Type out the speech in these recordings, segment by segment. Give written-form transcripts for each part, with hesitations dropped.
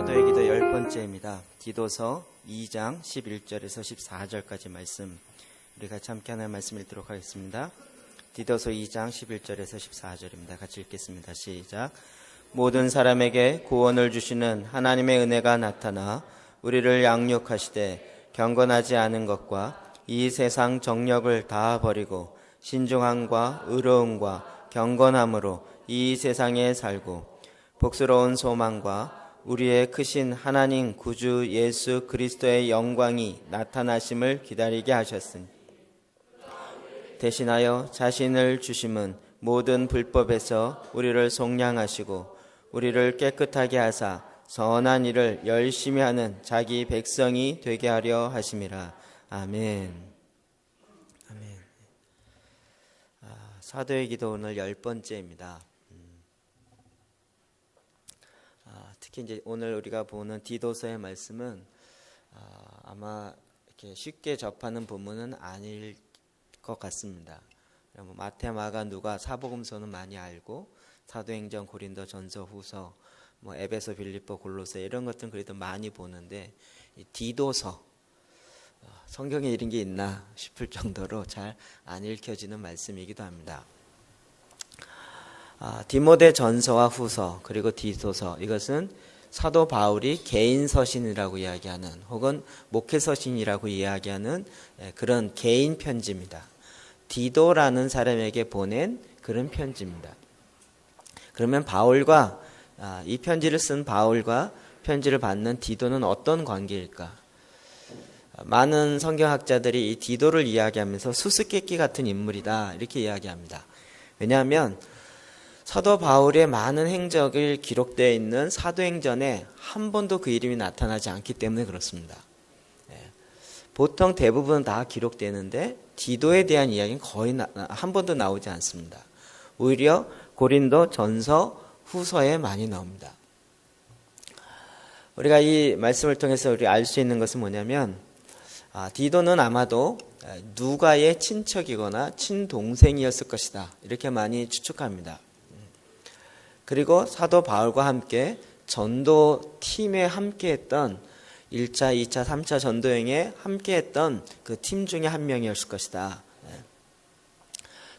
사도의 기도 10번째입니다. 디도서 2장 11절에서 14절까지 말씀 우리 같이 함께 하나의 말씀 읽도록 하겠습니다. 디도서 2장 11절에서 14절입니다. 같이 읽겠습니다. 시작. 모든 사람에게 구원을 주시는 하나님의 은혜가 나타나 우리를 양육하시되 경건하지 않은 것과 이 세상 정력을 다 버리고 신중함과 의로움과 경건함으로 이 세상에 살고 복스러운 소망과 우리의 크신 하나님 구주 예수 그리스도의 영광이 나타나심을 기다리게 하셨으니 대신하여 자신을 주심은 모든 불법에서 우리를 속량하시고 우리를 깨끗하게 하사 선한 일을 열심히 하는 자기 백성이 되게 하려 하심이라. 아멘. 아멘. 사도의 기도 오늘 10번째입니다. 특히 이제 오늘 우리가 보는 디도서의 말씀은 아마 이렇게 쉽게 접하는 본문은 아닐 것 같습니다. 마태, 마가, 누가, 사복음서는 많이 알고 사도행전, 고린도, 전서, 후서, 에베소, 빌립보, 골로새 이런 것들은 그래도 많이 보는데 이 디도서 성경에 이런 게 있나 싶을 정도로 잘 안 읽혀지는 말씀이기도 합니다. 디모데 전서와 후서 그리고 디도서 이것은 사도 바울이 개인 서신이라고 이야기하는 혹은 목회 서신이라고 이야기하는 그런 개인 편지입니다. 디도라는 사람에게 보낸 그런 편지입니다. 그러면 바울과 이 편지를 쓴 바울과 편지를 받는 디도는 어떤 관계일까? 많은 성경학자들이 이 디도를 이야기하면서 수수께끼 같은 인물이다 이렇게 이야기합니다. 왜냐하면 사도 바울의 많은 행적을 기록되어 있는 사도행전에 한 번도 그 이름이 나타나지 않기 때문에 그렇습니다. 보통 대부분 다 기록되는데 디도에 대한 이야기는 거의 한 번도 나오지 않습니다. 오히려 고린도, 전서, 후서에 많이 나옵니다. 우리가 이 말씀을 통해서 우리 알 수 있는 것은 뭐냐면 디도는 아마도 누가의 친척이거나 친동생이었을 것이다 이렇게 많이 추측합니다. 그리고 사도 바울과 함께 전도팀에 함께했던 1차, 2차, 3차 전도여행에 함께했던 그 팀 중에 한 명이었을 것이다.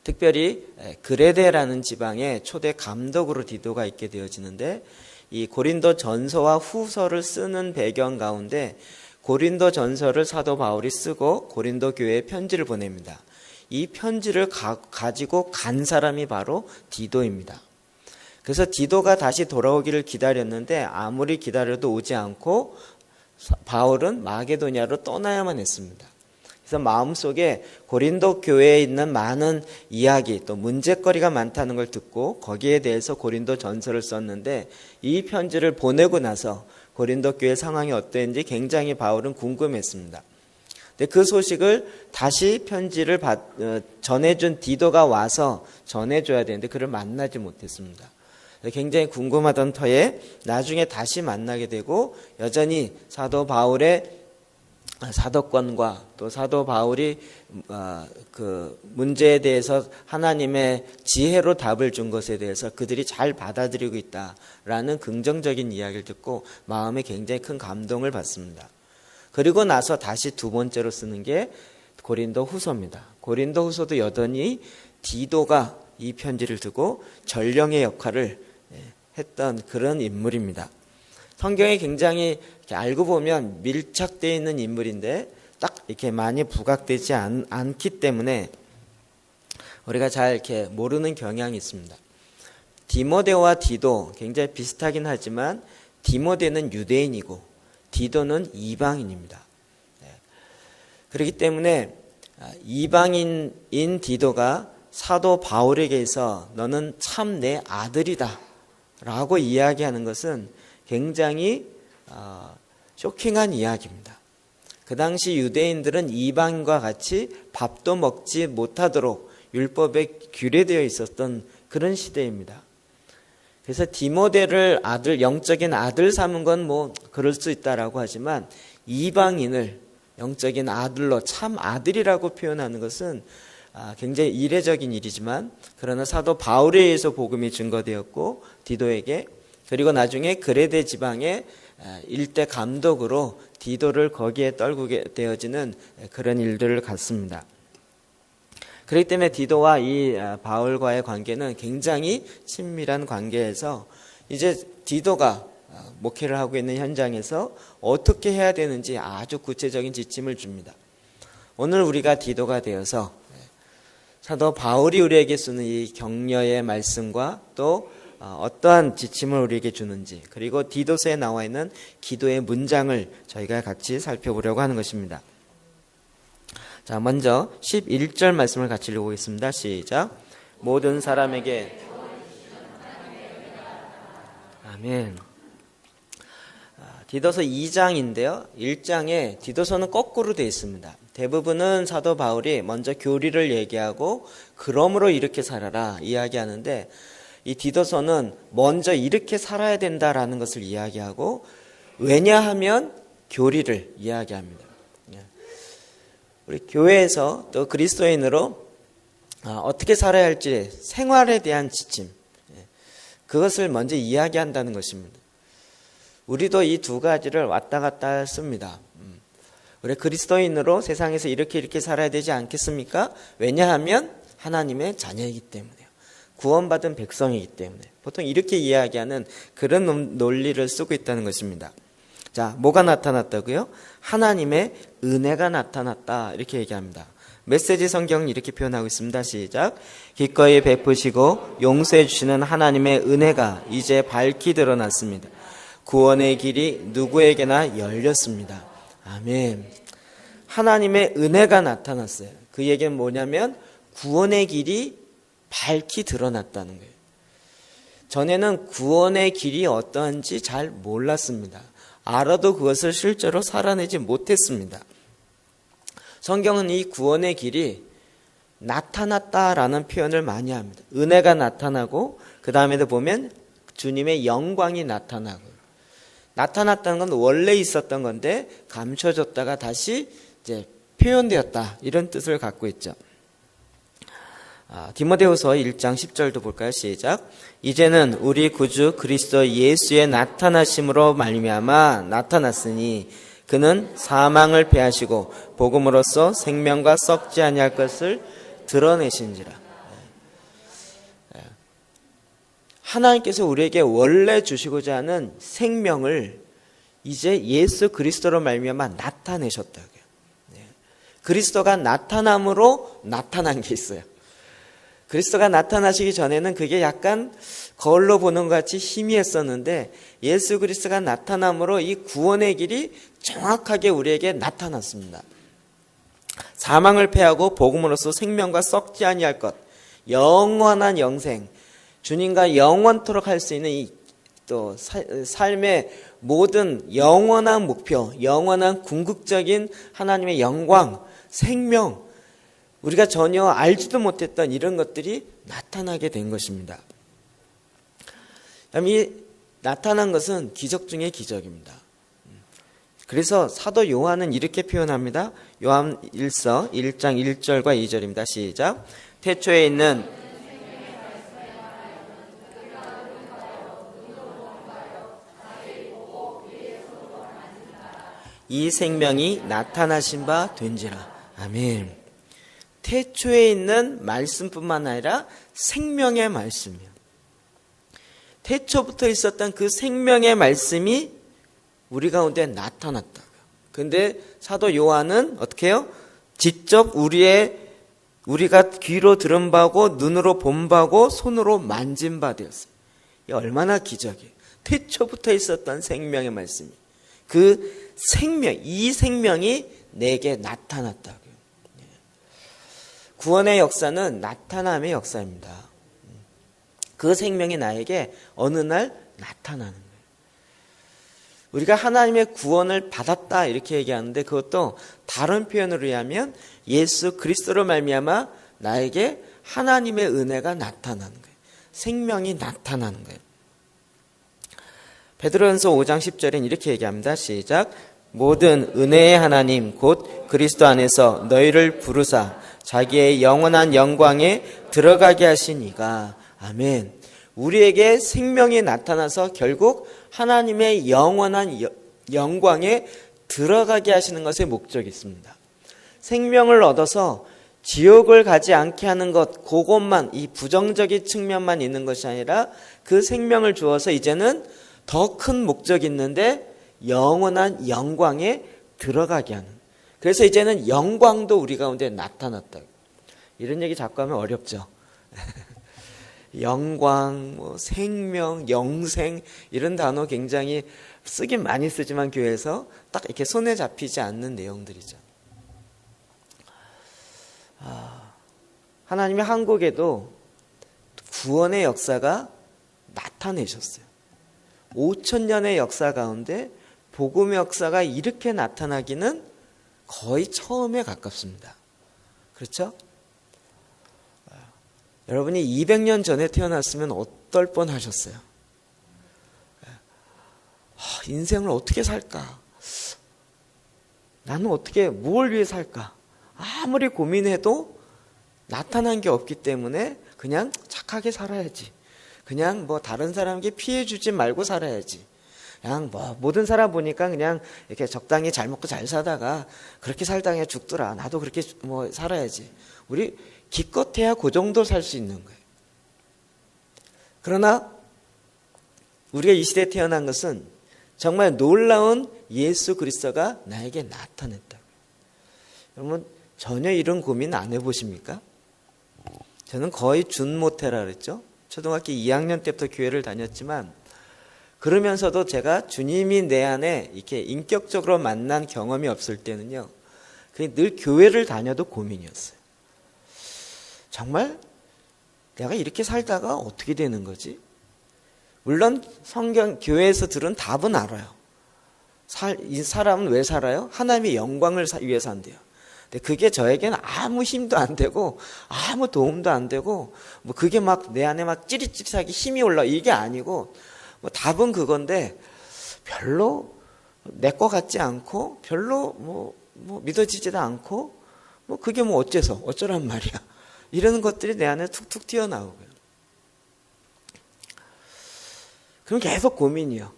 특별히 그레데라는 지방의 초대 감독으로 디도가 있게 되어지는데 이 고린도 전서와 후서를 쓰는 배경 가운데 고린도 전서를 사도 바울이 쓰고 고린도 교회에 편지를 보냅니다. 이 편지를 가지고 간 사람이 바로 디도입니다. 그래서 디도가 다시 돌아오기를 기다렸는데 아무리 기다려도 오지 않고 바울은 마게도냐로 떠나야만 했습니다. 그래서 마음속에 고린도 교회에 있는 많은 이야기 또 문제거리가 많다는 걸 듣고 거기에 대해서 고린도 전서를 썼는데 이 편지를 보내고 나서 고린도 교회 상황이 어땠는지 굉장히 바울은 궁금했습니다. 근데 그 소식을 다시 편지를 전해준 디도가 와서 전해줘야 되는데 그를 만나지 못했습니다. 굉장히 궁금하던 터에 나중에 다시 만나게 되고 여전히 사도 바울의 사도권과 또 사도 바울이 그 문제에 대해서 하나님의 지혜로 답을 준 것에 대해서 그들이 잘 받아들이고 있다라는 긍정적인 이야기를 듣고 마음에 굉장히 큰 감동을 받습니다. 그리고 나서 다시 두 번째로 쓰는 게 고린도 후서입니다. 고린도 후서도 여전히 디도가 이 편지를 두고 전령의 역할을 했던 그런 인물입니다. 성경에 굉장히 이렇게 알고 보면 밀착되어 있는 인물인데 딱 이렇게 많이 부각되지 않기 때문에 우리가 잘 이렇게 모르는 경향이 있습니다. 디모데와 디도 굉장히 비슷하긴 하지만 디모데는 유대인이고 디도는 이방인입니다. 그렇기 때문에 이방인인 디도가 사도 바울에게서 너는 참 내 아들이다 라고 이야기하는 것은 굉장히 쇼킹한 이야기입니다. 그 당시 유대인들은 이방인과 같이 밥도 먹지 못하도록 율법에 규례되어 있었던 그런 시대입니다. 그래서 디모데를 영적인 아들 삼은 건 그럴 수 있다라고 하지만 이방인을 영적인 아들로 참 아들이라고 표현하는 것은 굉장히 이례적인 일이지만 그러나 사도 바울에 의해서 복음이 증거되었고 디도에게 그리고 나중에 그레데 지방에 일대 감독으로 디도를 거기에 떨구게 되어지는 그런 일들을 갖습니다. 그렇기 때문에 디도와 이 바울과의 관계는 굉장히 친밀한 관계에서 이제 디도가 목회를 하고 있는 현장에서 어떻게 해야 되는지 아주 구체적인 지침을 줍니다. 오늘 우리가 디도가 되어서 사도 바울이 우리에게 쓰는 이 격려의 말씀과 또 어떠한 지침을 우리에게 주는지, 그리고 디도서에 나와 있는 기도의 문장을 저희가 같이 살펴보려고 하는 것입니다. 자, 먼저 11절 말씀을 같이 읽어보겠습니다. 시작. 모든 사람에게 아멘. 디도서 2장인데요. 1장에 디도서는 거꾸로 되어 있습니다. 대부분은 사도 바울이 먼저 교리를 얘기하고 그러므로 이렇게 살아라 이야기하는데, 이 디도서는 먼저 이렇게 살아야 된다라는 것을 이야기하고, 왜냐하면 교리를 이야기합니다. 우리 교회에서 또 그리스도인으로 어떻게 살아야 할지 생활에 대한 지침, 그것을 먼저 이야기한다는 것입니다. 우리도 이 두 가지를 왔다 갔다 씁니다. 우리 그리스도인으로 세상에서 이렇게 살아야 되지 않겠습니까? 왜냐하면 하나님의 자녀이기 때문에요. 구원받은 백성이기 때문에. 보통 이렇게 이야기하는 그런 논리를 쓰고 있다는 것입니다. 자, 뭐가 나타났다고요? 하나님의 은혜가 나타났다 이렇게 얘기합니다. 메시지 성경은 이렇게 표현하고 있습니다. 시작. 기꺼이 베푸시고 용서해 주시는 하나님의 은혜가 이제 밝히 드러났습니다. 구원의 길이 누구에게나 열렸습니다. 아멘. 하나님의 은혜가 나타났어요. 그 얘기는 뭐냐면 구원의 길이 밝히 드러났다는 거예요. 전에는 구원의 길이 어떠한지 잘 몰랐습니다. 알아도 그것을 실제로 살아내지 못했습니다. 성경은 이 구원의 길이 나타났다라는 표현을 많이 합니다. 은혜가 나타나고 그 다음에도 보면 주님의 영광이 나타나고, 나타났다는 건 원래 있었던 건데 감춰졌다가 다시 이제 표현되었다, 이런 뜻을 갖고 있죠. 디모데후서 1장 10절도 볼까요? 시작. 이제는 우리 구주 그리스도 예수의 나타나심으로 말미암아 나타났으니 그는 사망을 패하시고 복음으로써 생명과 썩지 아니할 것을 드러내신지라. 하나님께서 우리에게 원래 주시고자 하는 생명을 이제 예수 그리스도로 말미암아 나타내셨다고요. 그리스도가 나타남으로 나타난 게 있어요. 그리스도가 나타나시기 전에는 그게 약간 거울로 보는 것 같이 희미했었는데, 예수 그리스도가 나타남으로 이 구원의 길이 정확하게 우리에게 나타났습니다. 사망을 패하고 복음으로써 생명과 썩지 아니할 것, 영원한 영생, 주님과 영원토록 할 수 있는 이 또 삶의 모든 영원한 목표, 영원한 궁극적인 하나님의 영광, 생명, 우리가 전혀 알지도 못했던 이런 것들이 나타나게 된 것입니다. 이 나타난 것은 기적 중의 기적입니다. 그래서 사도 요한은 이렇게 표현합니다. 요한 1서 1장 1절과 2절입니다. 시작. 태초에 있는 이 생명이 나타나신 바 된지라. 아멘. 태초에 있는 말씀뿐만 아니라 생명의 말씀이요. 태초부터 있었던 그 생명의 말씀이 우리 가운데 나타났다고요. 근데 사도 요한은 어떻게 해요? 직접 우리가 귀로 들은 바고 눈으로 본 바고 손으로 만진 바 되었어요. 이 얼마나 기적이에요. 태초부터 있었던 생명의 말씀이, 그 생명, 이 생명이 내게 나타났다고요. 구원의 역사는 나타남의 역사입니다. 그 생명이 나에게 어느 날 나타나는 거예요. 우리가 하나님의 구원을 받았다 이렇게 얘기하는데, 그것도 다른 표현으로 하면 예수 그리스도로 말미암아 나에게 하나님의 은혜가 나타나는 거예요. 생명이 나타나는 거예요. 베드로전서 5장 10절엔 이렇게 얘기합니다. 시작. 모든 은혜의 하나님 곧 그리스도 안에서 너희를 부르사 자기의 영원한 영광에 들어가게 하시니가. 아멘. 우리에게 생명이 나타나서 결국 하나님의 영원한 영광에 들어가게 하시는 것에 목적이 있습니다. 생명을 얻어서 지옥을 가지 않게 하는 것, 그것만, 이 부정적인 측면만 있는 것이 아니라 그 생명을 주어서 이제는 더 큰 목적이 있는데 영원한 영광에 들어가게 하는. 그래서 이제는 영광도 우리 가운데 나타났다. 이런 얘기 자꾸 하면 어렵죠. 영광, 뭐 생명, 영생 이런 단어 굉장히 쓰긴 많이 쓰지만 교회에서 딱 이렇게 손에 잡히지 않는 내용들이죠. 하나님이 한국에도 구원의 역사가 나타내셨어요. 5,000년의 역사 가운데 복음의 역사가 이렇게 나타나기는 거의 처음에 가깝습니다. 그렇죠? 여러분이 200년 전에 태어났으면 어떨 뻔하셨어요? 인생을 어떻게 살까? 나는 어떻게 뭘 위해 살까? 아무리 고민해도 나타난 게 없기 때문에 그냥 착하게 살아야지. 그냥 뭐 다른 사람에게 피해 주지 말고 살아야지. 그냥 뭐 모든 사람 보니까 그냥 이렇게 적당히 잘 먹고 잘 사다가 그렇게 살다가 죽더라. 나도 그렇게 뭐 살아야지. 우리 기껏해야 그 정도 살 수 있는 거예요. 그러나 우리가 이 시대에 태어난 것은 정말 놀라운 예수 그리스도가 나에게 나타냈다. 여러분 전혀 이런 고민 안 해보십니까? 저는 거의 준모태라 그랬죠. 초등학교 2학년 때부터 교회를 다녔지만 그러면서도 제가 주님이 내 안에 이렇게 인격적으로 만난 경험이 없을 때는요, 그게 늘 교회를 다녀도 고민이었어요. 정말 내가 이렇게 살다가 어떻게 되는 거지? 물론 성경 교회에서 들은 답은 알아요. 이 사람은 왜 살아요? 하나님의 영광을 위해 산대요. 근데 그게 저에게는 아무 힘도 안 되고 아무 도움도 안 되고 뭐 그게 막 내 안에 막 찌릿찌릿하게 힘이 올라 이게 아니고 뭐 답은 그건데 별로 내 거 같지 않고 별로 뭐 믿어지지도 않고 뭐 그게 뭐 어쩌란 말이야. 이런 것들이 내 안에 툭툭 튀어나오고요. 그럼 계속 고민이요.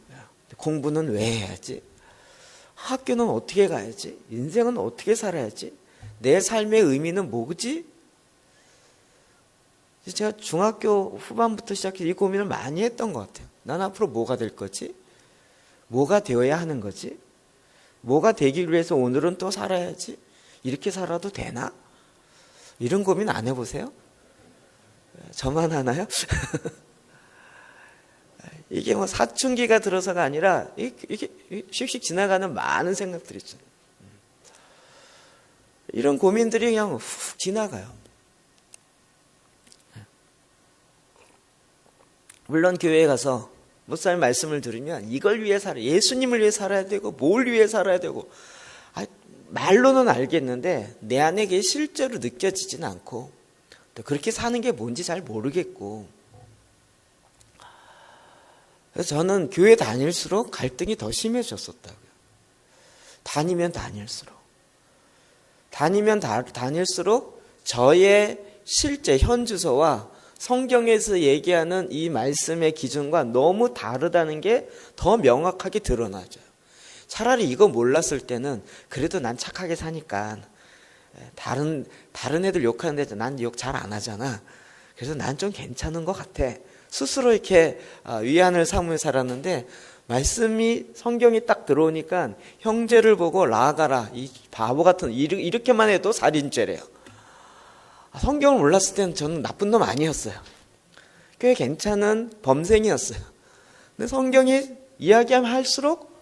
공부는 왜 해야지? 학교는 어떻게 가야지? 인생은 어떻게 살아야지? 내 삶의 의미는 뭐지? 제가 중학교 후반부터 시작해서 이 고민을 많이 했던 것 같아요. 난 앞으로 뭐가 될 거지? 뭐가 되어야 하는 거지? 뭐가 되기 위해서 오늘은 또 살아야지? 이렇게 살아도 되나? 이런 고민 안 해보세요? 저만 하나요? 이게 뭐 사춘기가 들어서가 아니라 이게 씩씩 지나가는 많은 생각들이 있잖아요. 이런 고민들이 그냥 훅 지나가요. 물론 교회에 가서 목사님 말씀을 들으면 이걸 위해 살아, 예수님을 위해 살아야 되고 뭘 위해 살아야 되고 말로는 알겠는데 내 안에 그게 실제로 느껴지진 않고 또 그렇게 사는 게 뭔지 잘 모르겠고, 그래서 저는 교회 다닐수록 갈등이 더 심해졌었다고요. 다니면 다닐수록 저의 실제 현 주소와 성경에서 얘기하는 이 말씀의 기준과 너무 다르다는 게 더 명확하게 드러나죠. 차라리 이거 몰랐을 때는 그래도 난 착하게 사니까 다른 애들 욕하는데 난 욕 잘 안 하잖아. 그래서 난 좀 괜찮은 것 같아. 스스로 이렇게 위안을 삼으며 살았는데 말씀이 성경이 딱 들어오니까 형제를 보고 나아가라. 이 바보 같은 이렇게만 해도 살인죄래요. 성경을 몰랐을 때는 저는 나쁜 놈 아니었어요. 꽤 괜찮은 범생이었어요. 근데 성경이 이야기하면 할수록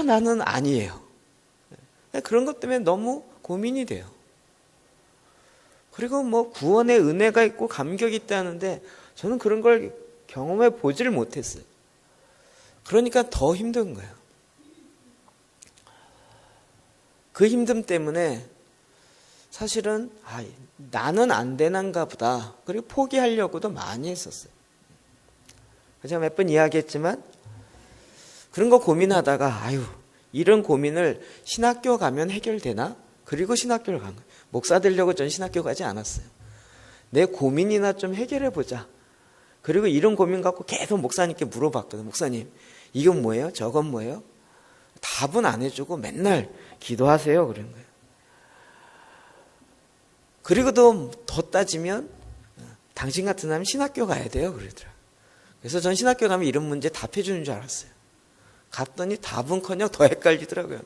나는 아니에요. 그런 것 때문에 너무 고민이 돼요. 그리고 뭐 구원의 은혜가 있고 감격이 있다는데 저는 그런 걸 경험해 보지를 못했어요. 그러니까 더 힘든 거예요. 그 힘듦 때문에 사실은 나는 안 되는가 보다. 그리고 포기하려고도 많이 했었어요. 제가 몇 번 이야기했지만 그런 거 고민하다가 이런 고민을 신학교 가면 해결되나? 그리고 신학교를 간 거예요. 목사 되려고 전 신학교 가지 않았어요. 내 고민이나 좀 해결해 보자. 그리고 이런 고민 갖고 계속 목사님께 물어봤거든요. 목사님, 이건 뭐예요? 저건 뭐예요? 답은 안 해주고 맨날 기도하세요. 그런 거예요. 그리고 더 따지면 당신 같은 사람이 신학교 가야 돼요. 그러더라고요. 그래서 전 신학교 가면 이런 문제 답해주는 줄 알았어요. 갔더니 답은커녕 더 헷갈리더라고요.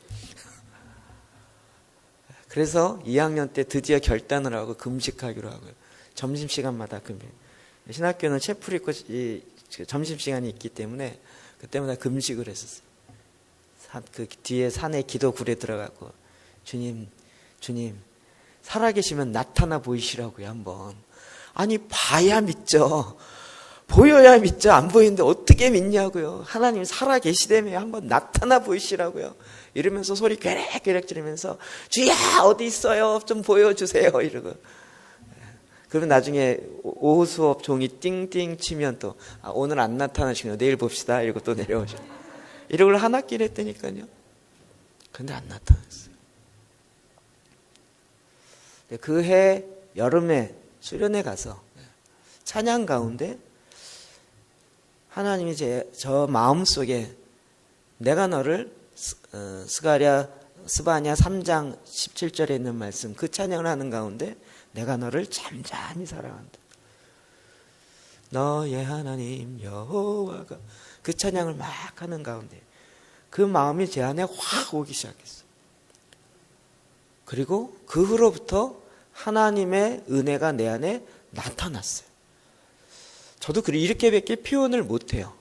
그래서 2학년 때 드디어 결단을 하고 금식하기로 하고요. 점심시간마다 금식. 신학교는 채플 있고 점심시간이 있기 때문에 그때마다 금식을 했었어요. 그 뒤에 산에 기도굴에 들어가고 주님 살아계시면 나타나 보이시라고요. 한번. 아니 봐야 믿죠. 보여야 믿죠. 안 보이는데 어떻게 믿냐고요. 하나님 살아계시다며 한번 나타나 보이시라고요. 이러면서 소리 괴렉괴렉 지르면서 주야 어디 있어요? 좀 보여주세요. 이러고. 그러면 나중에 오후 수업 종이 띵띵 치면 또 오늘 안 나타나시네요. 내일 봅시다. 이러고 또 내려오죠. 이러고 한 학기를 했다니까요. 근데 안 나타났어요. 그 해 여름에 수련회 가서 찬양 가운데 하나님이 저 마음속에 내가 너를 스바냐 3장 17절에 있는 말씀 그 찬양을 하는 가운데 내가 너를 잠잠히 사랑한다. 너의 하나님 여호와가 그 찬양을 막 하는 가운데 그 마음이 제 안에 확 오기 시작했어요. 그리고 그 후로부터 하나님의 은혜가 내 안에 나타났어요. 저도 이렇게밖에 표현을 못해요.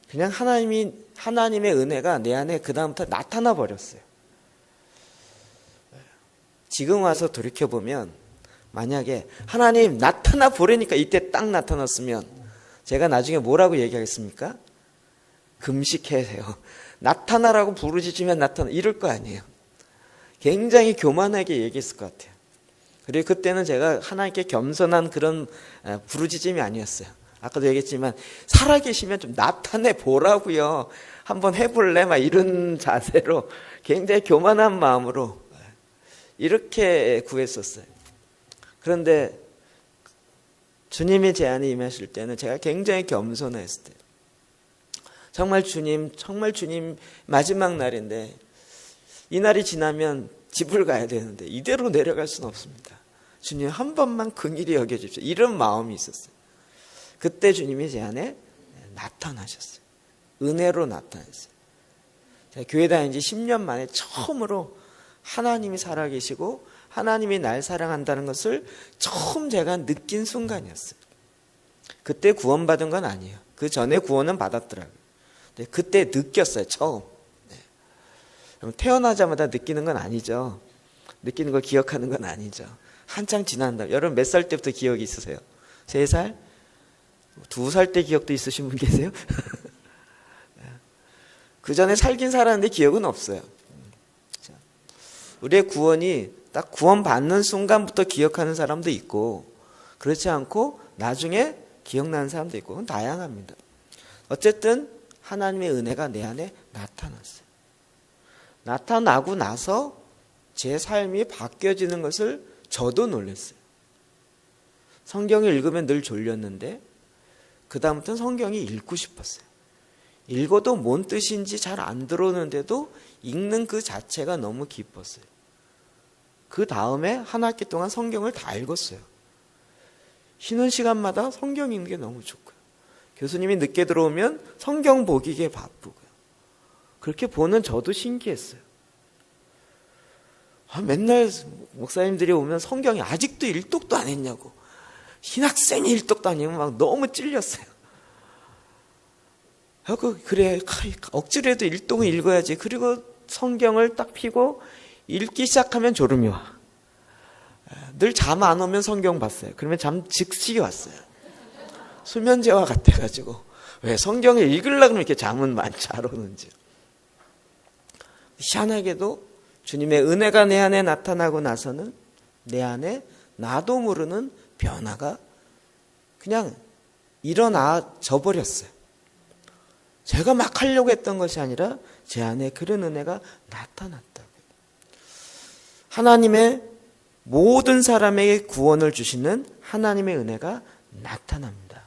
그냥 하나님의 은혜가 내 안에 그 다음부터 나타나 버렸어요. 지금 와서 돌이켜보면 만약에 하나님 나타나 보라니까 이때 딱 나타났으면 제가 나중에 뭐라고 얘기하겠습니까? 금식해세요. 나타나라고 부르짖으면 나타나 이럴 거 아니에요. 굉장히 교만하게 얘기했을 것 같아요. 그리고 그때는 제가 하나님께 겸손한 그런 부르짖음이 아니었어요. 아까도 얘기했지만 살아계시면 좀 나타내 보라고요. 한번 해볼래? 막 이런 자세로 굉장히 교만한 마음으로 이렇게 구했었어요. 그런데 주님의 제안이 임하실 때는 제가 굉장히 겸손했을 때 정말 주님 마지막 날인데 이 날이 지나면 집을 가야 되는데 이대로 내려갈 수는 없습니다. 주님 한 번만 긍휼히 여겨주십시오. 이런 마음이 있었어요. 그때 주님이 제 안에 나타나셨어요. 은혜로 나타났어요. 제가 교회 다닌 지 10년 만에 처음으로 하나님이 살아계시고 하나님이 날 사랑한다는 것을 처음 제가 느낀 순간이었어요. 그때 구원받은 건 아니에요. 그 전에 구원은 받았더라고요. 근데 그때 느꼈어요. 처음. 태어나자마자 느끼는 건 아니죠. 느끼는 걸 기억하는 건 아니죠. 한창 지난 다음. 여러분 몇 살 때부터 기억이 있으세요? 3살? 2살 때 기억도 있으신 분 계세요? 그 전에 살긴 살았는데 기억은 없어요. 우리의 구원이 딱 구원받는 순간부터 기억하는 사람도 있고 그렇지 않고 나중에 기억나는 사람도 있고 그건 다양합니다. 어쨌든 하나님의 은혜가 내 안에 나타났어요. 나타나고 나서 제 삶이 바뀌어지는 것을 저도 놀랐어요. 성경을 읽으면 늘 졸렸는데 그 다음부터는 성경이 읽고 싶었어요. 읽어도 뭔 뜻인지 잘 안 들어오는데도 읽는 그 자체가 너무 기뻤어요. 그 다음에 한 학기 동안 성경을 다 읽었어요. 쉬는 시간마다 성경 읽는 게 너무 좋고요. 교수님이 늦게 들어오면 성경 보기에 바쁘고요. 그렇게 보는 저도 신기했어요. 맨날 목사님들이 오면 성경이 아직도 일독도 안 했냐고. 신학생이 일독도 안 했냐고 막 너무 찔렸어요. 그래 억지로라도 일독은 읽어야지. 그리고 성경을 딱 펴고 읽기 시작하면 졸음이 와. 늘 잠 안 오면 성경 봤어요. 그러면 잠 즉시 왔어요. 수면제와 같아가지고 왜 성경을 읽으려고 이렇게 잠은 많이 잘 오는지. 희한하게도 주님의 은혜가 내 안에 나타나고 나서는 내 안에 나도 모르는 변화가 그냥 일어나져 버렸어요. 제가 막 하려고 했던 것이 아니라 제 안에 그런 은혜가 나타났다고요. 하나님의 모든 사람에게 구원을 주시는 하나님의 은혜가 나타납니다.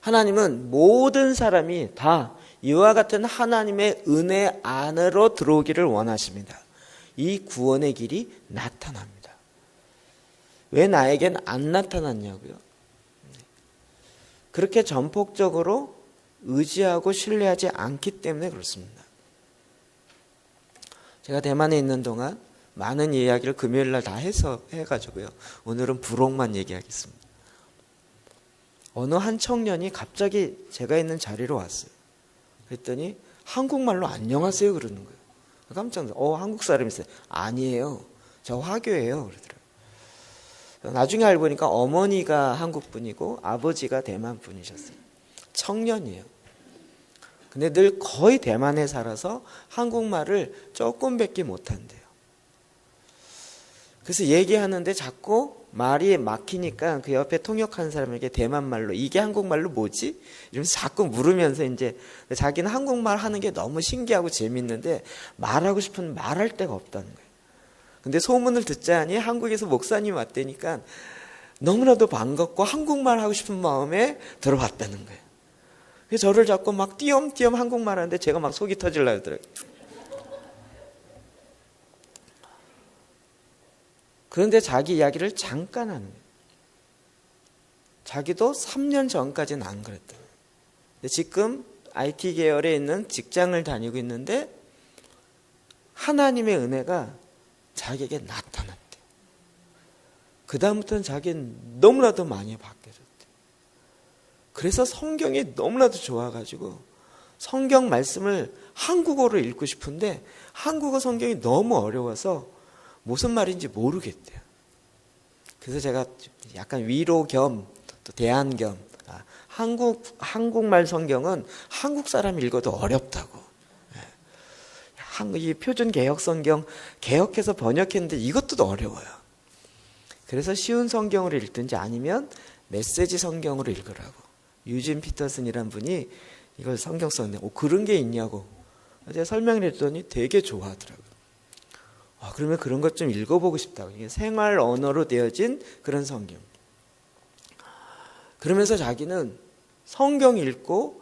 하나님은 모든 사람이 다 이와 같은 하나님의 은혜 안으로 들어오기를 원하십니다. 이 구원의 길이 나타납니다. 왜 나에겐 안 나타났냐고요? 그렇게 전폭적으로 의지하고 신뢰하지 않기 때문에 그렇습니다. 제가 대만에 있는 동안 많은 이야기를 금요일날 다 해가지고요. 오늘은 부록만 얘기하겠습니다. 어느 한 청년이 갑자기 제가 있는 자리로 왔어요. 그랬더니 한국말로 안녕하세요 그러는 거예요. 깜짝 놀랐어요. 한국 사람이세요? 아니에요. 저 화교예요. 그러더라고요. 나중에 알고 보니까 어머니가 한국 분이고 아버지가 대만 분이셨어요. 청년이에요. 근데 늘 거의 대만에 살아서 한국말을 조금밖에 못한대요. 그래서 얘기하는데 자꾸 말이 막히니까 그 옆에 통역하는 사람에게 대만말로 이게 한국말로 뭐지? 이러면서 자꾸 물으면서 이제 자기는 한국말 하는 게 너무 신기하고 재밌는데 말하고 싶은 말할 데가 없다는 거예요. 근데 소문을 듣자니 한국에서 목사님 왔다니까 너무나도 반갑고 한국말 하고 싶은 마음에 들어왔다는 거예요. 그래서 저를 자꾸 막 띄엄띄엄 한국말 하는데 제가 막 속이 터질라 그러더라고요. 그런데 자기 이야기를 잠깐 하는 거예요. 자기도 3년 전까지는 안 그랬대요. 지금 IT 계열에 있는 직장을 다니고 있는데 하나님의 은혜가 자기에게 나타났대요. 그 다음부터는 자기는 너무나도 많이 바뀌어졌대요. 그래서 성경이 너무나도 좋아가지고 성경 말씀을 한국어로 읽고 싶은데 한국어 성경이 너무 어려워서 무슨 말인지 모르겠대요. 그래서 제가 약간 위로 겸 또 대안 겸 한국말 성경은 한국 사람 읽어도 어렵다고. 이 표준 개혁 성경 개혁해서 번역했는데 이것도 어려워요. 그래서 쉬운 성경으로 읽든지 아니면 메시지 성경으로 읽으라고. 유진 피터슨이란 분이 이걸 성경 썼는데 그런 게 있냐고 제가 설명을 했더니 되게 좋아하더라고요. 그러면 그런 것 좀 읽어보고 싶다고. 이게 생활 언어로 되어진 그런 성경. 그러면서 자기는 성경 읽고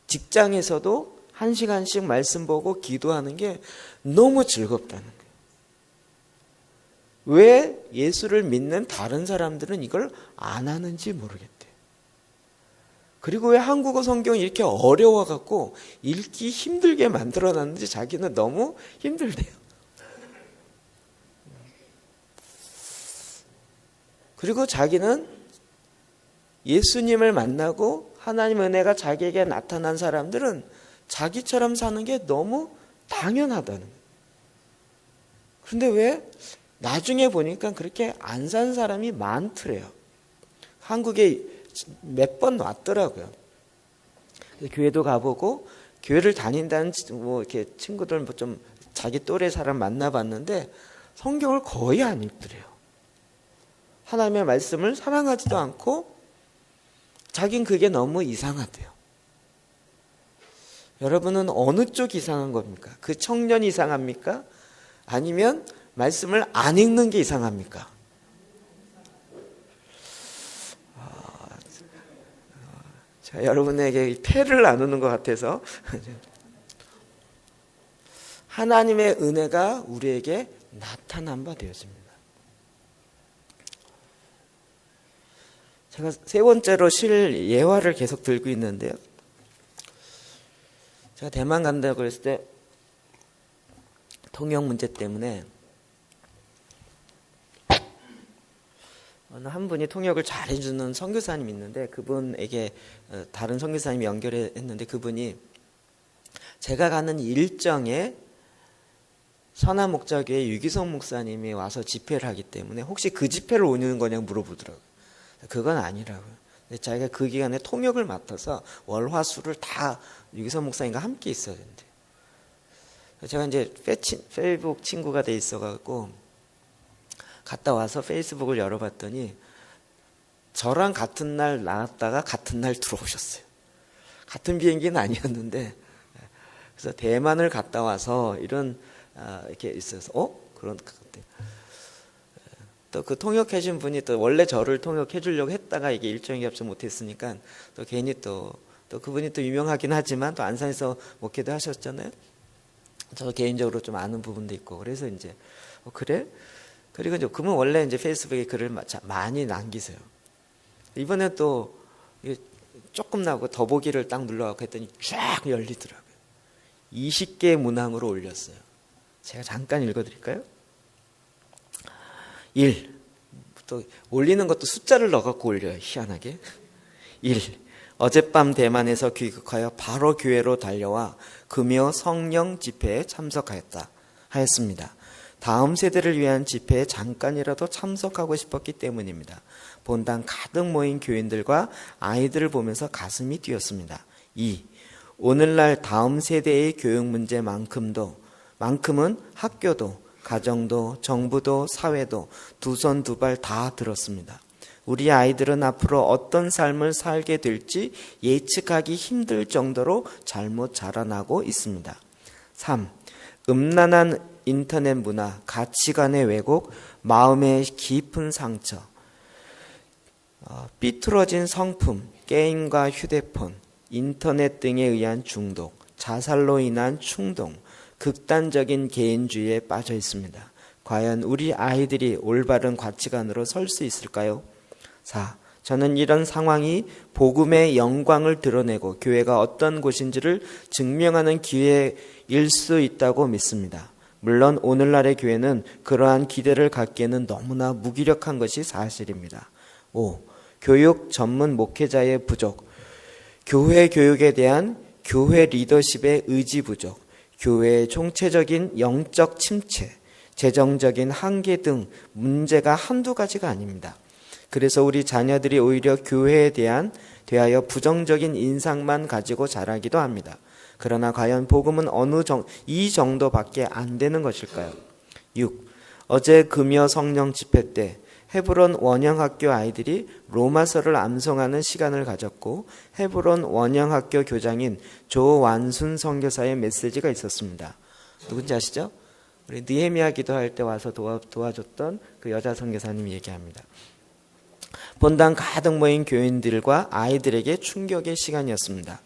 직장에서도 1시간씩 말씀 보고 기도하는 게 너무 즐겁다는 거예요. 왜 예수를 믿는 다른 사람들은 이걸 안 하는지 모르겠대요. 그리고 왜 한국어 성경이 이렇게 어려워갖고 읽기 힘들게 만들어놨는지 자기는 너무 힘들대요. 그리고 자기는 예수님을 만나고 하나님의 은혜가 자기에게 나타난 사람들은 자기처럼 사는 게 너무 당연하다는 거예요. 그런데 왜 나중에 보니까 그렇게 안 산 사람이 많더래요. 한국에 몇 번 왔더라고요. 교회도 가보고 교회를 다닌다는 이렇게 친구들 좀 자기 또래 사람 만나봤는데 성경을 거의 안 읽더래요. 하나님의 말씀을 사랑하지도 않고 자긴 그게 너무 이상하대요. 여러분은 어느 쪽 이상한 겁니까? 그 청년이 이상합니까? 아니면 말씀을 안 읽는 게 이상합니까? 자, 여러분에게 패를 나누는 것 같아서 하나님의 은혜가 우리에게 나타난 바 되었습니다. 제가 세 번째로 실 예화를 계속 들고 있는데요. 제가 대만 간다고 그랬을 때 통역 문제 때문에 어느 한 분이 통역을 잘 해주는 선교사님이 있는데 그분에게 다른 선교사님이 연결했는데 그분이 제가 가는 일정에 선한 목자교회 유기성 목사님이 와서 집회를 하기 때문에 혹시 그 집회를 오는 거냐고 물어보더라고요. 그건 아니라고요. 근데 자기가 그 기간에 통역을 맡아서 월화수를 다 유기성 목사님과 함께 있어야 된대요. 제가 이제 페이스북 친구가 돼 있어갖고 갔다 와서 페이스북을 열어봤더니 저랑 같은 날 나왔다가 같은 날 들어오셨어요. 같은 비행기는 아니었는데 그래서 대만을 갔다 와서 이런 이렇게 있어서 그런 것 같아요. 또 그 통역하신 분이 또 원래 저를 통역해 주려고 했다가 이게 일정이 겹쳐 못했으니까 또 괜히 또 그분이 또 유명하긴 하지만 또 안산에서 목회도 하셨잖아요. 저 개인적으로 좀 아는 부분도 있고 그래서 이제 그래? 그리고 이제 그분 원래 이제 페이스북에 글을 많이 남기세요. 이번에 또 조금 나고 더보기를 딱 눌러갖고 했더니 쫙 열리더라고요. 20개의 문항으로 올렸어요. 제가 잠깐 읽어드릴까요? 1. 또 올리는 것도 숫자를 넣어갖고 올려요. 희한하게. 1. 어젯밤 대만에서 귀국하여 바로 교회로 달려와 금요 성령 집회에 참석하였다. 하였습니다. 다음 세대를 위한 집회에 잠깐이라도 참석하고 싶었기 때문입니다. 본당 가득 모인 교인들과 아이들을 보면서 가슴이 뛰었습니다. 2. 오늘날 다음 세대의 교육 문제만큼은 학교도 가정도 정부도 사회도 두 손 두 발 다 들었습니다. 우리 아이들은 앞으로 어떤 삶을 살게 될지 예측하기 힘들 정도로 잘못 자라나고 있습니다. 3. 음란한 인터넷 문화, 가치관의 왜곡, 마음의 깊은 상처, 삐뚤어진 성품, 게임과 휴대폰, 인터넷 등에 의한 중독, 자살로 인한 충동, 극단적인 개인주의에 빠져 있습니다. 과연 우리 아이들이 올바른 가치관으로 설 수 있을까요? 4. 저는 이런 상황이 복음의 영광을 드러내고 교회가 어떤 곳인지를 증명하는 기회일 수 있다고 믿습니다. 물론 오늘날의 교회는 그러한 기대를 갖기에는 너무나 무기력한 것이 사실입니다. 5. 교육 전문 목회자의 부족, 교회 교육에 대한 교회 리더십의 의지 부족, 교회의 총체적인 영적 침체, 재정적인 한계 등 문제가 한두 가지가 아닙니다. 그래서 우리 자녀들이 오히려 교회에 대하여 부정적인 인상만 가지고 자라기도 합니다. 그러나 과연 복음은 이 정도밖에 안 되는 것일까요? 6. 어제 금요 성령 집회 때 헤브론 원영학교 아이들이 로마서를 암송하는 시간을 가졌고 헤브론 원영학교 교장인 조완순 선교사의 메시지가 있었습니다. 누군지 아시죠? 우리 느헤미야 기도할 때 와서 도와줬던 그 여자 선교사님이 얘기합니다. 본당 가득 모인 교인들과 아이들에게 충격의 시간이었습니다.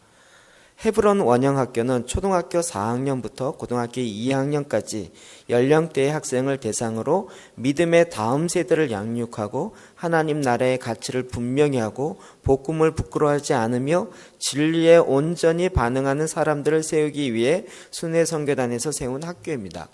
헤브론 원영학교는 초등학교 4학년부터 고등학교 2학년까지 연령대의 학생을 대상으로 믿음의 다음 세대를 양육하고 하나님 나라의 가치를 분명히 하고 복음을 부끄러워하지 않으며 진리에 온전히 반응하는 사람들을 세우기 위해 순회선교단에서 세운 학교입니다.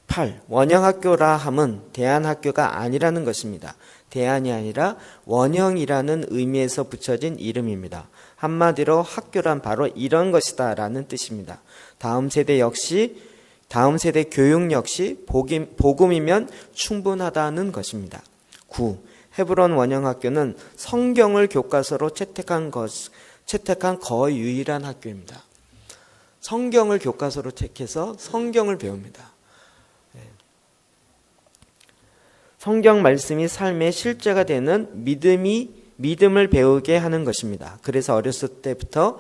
8. 원영학교라 함은 대안학교가 아니라는 것입니다. 대안이 아니라 원형이라는 의미에서 붙여진 이름입니다. 한마디로 학교란 바로 이런 것이다 라는 뜻입니다. 다음 세대 교육 역시 복음이면 충분하다는 것입니다. 9. 헤브론 원형학교는 성경을 교과서로 채택한 거의 유일한 학교입니다. 성경을 교과서로 택해서 성경을 배웁니다. 성경 말씀이 삶의 실제가 되는 믿음을 배우게 하는 것입니다. 그래서 어렸을 때부터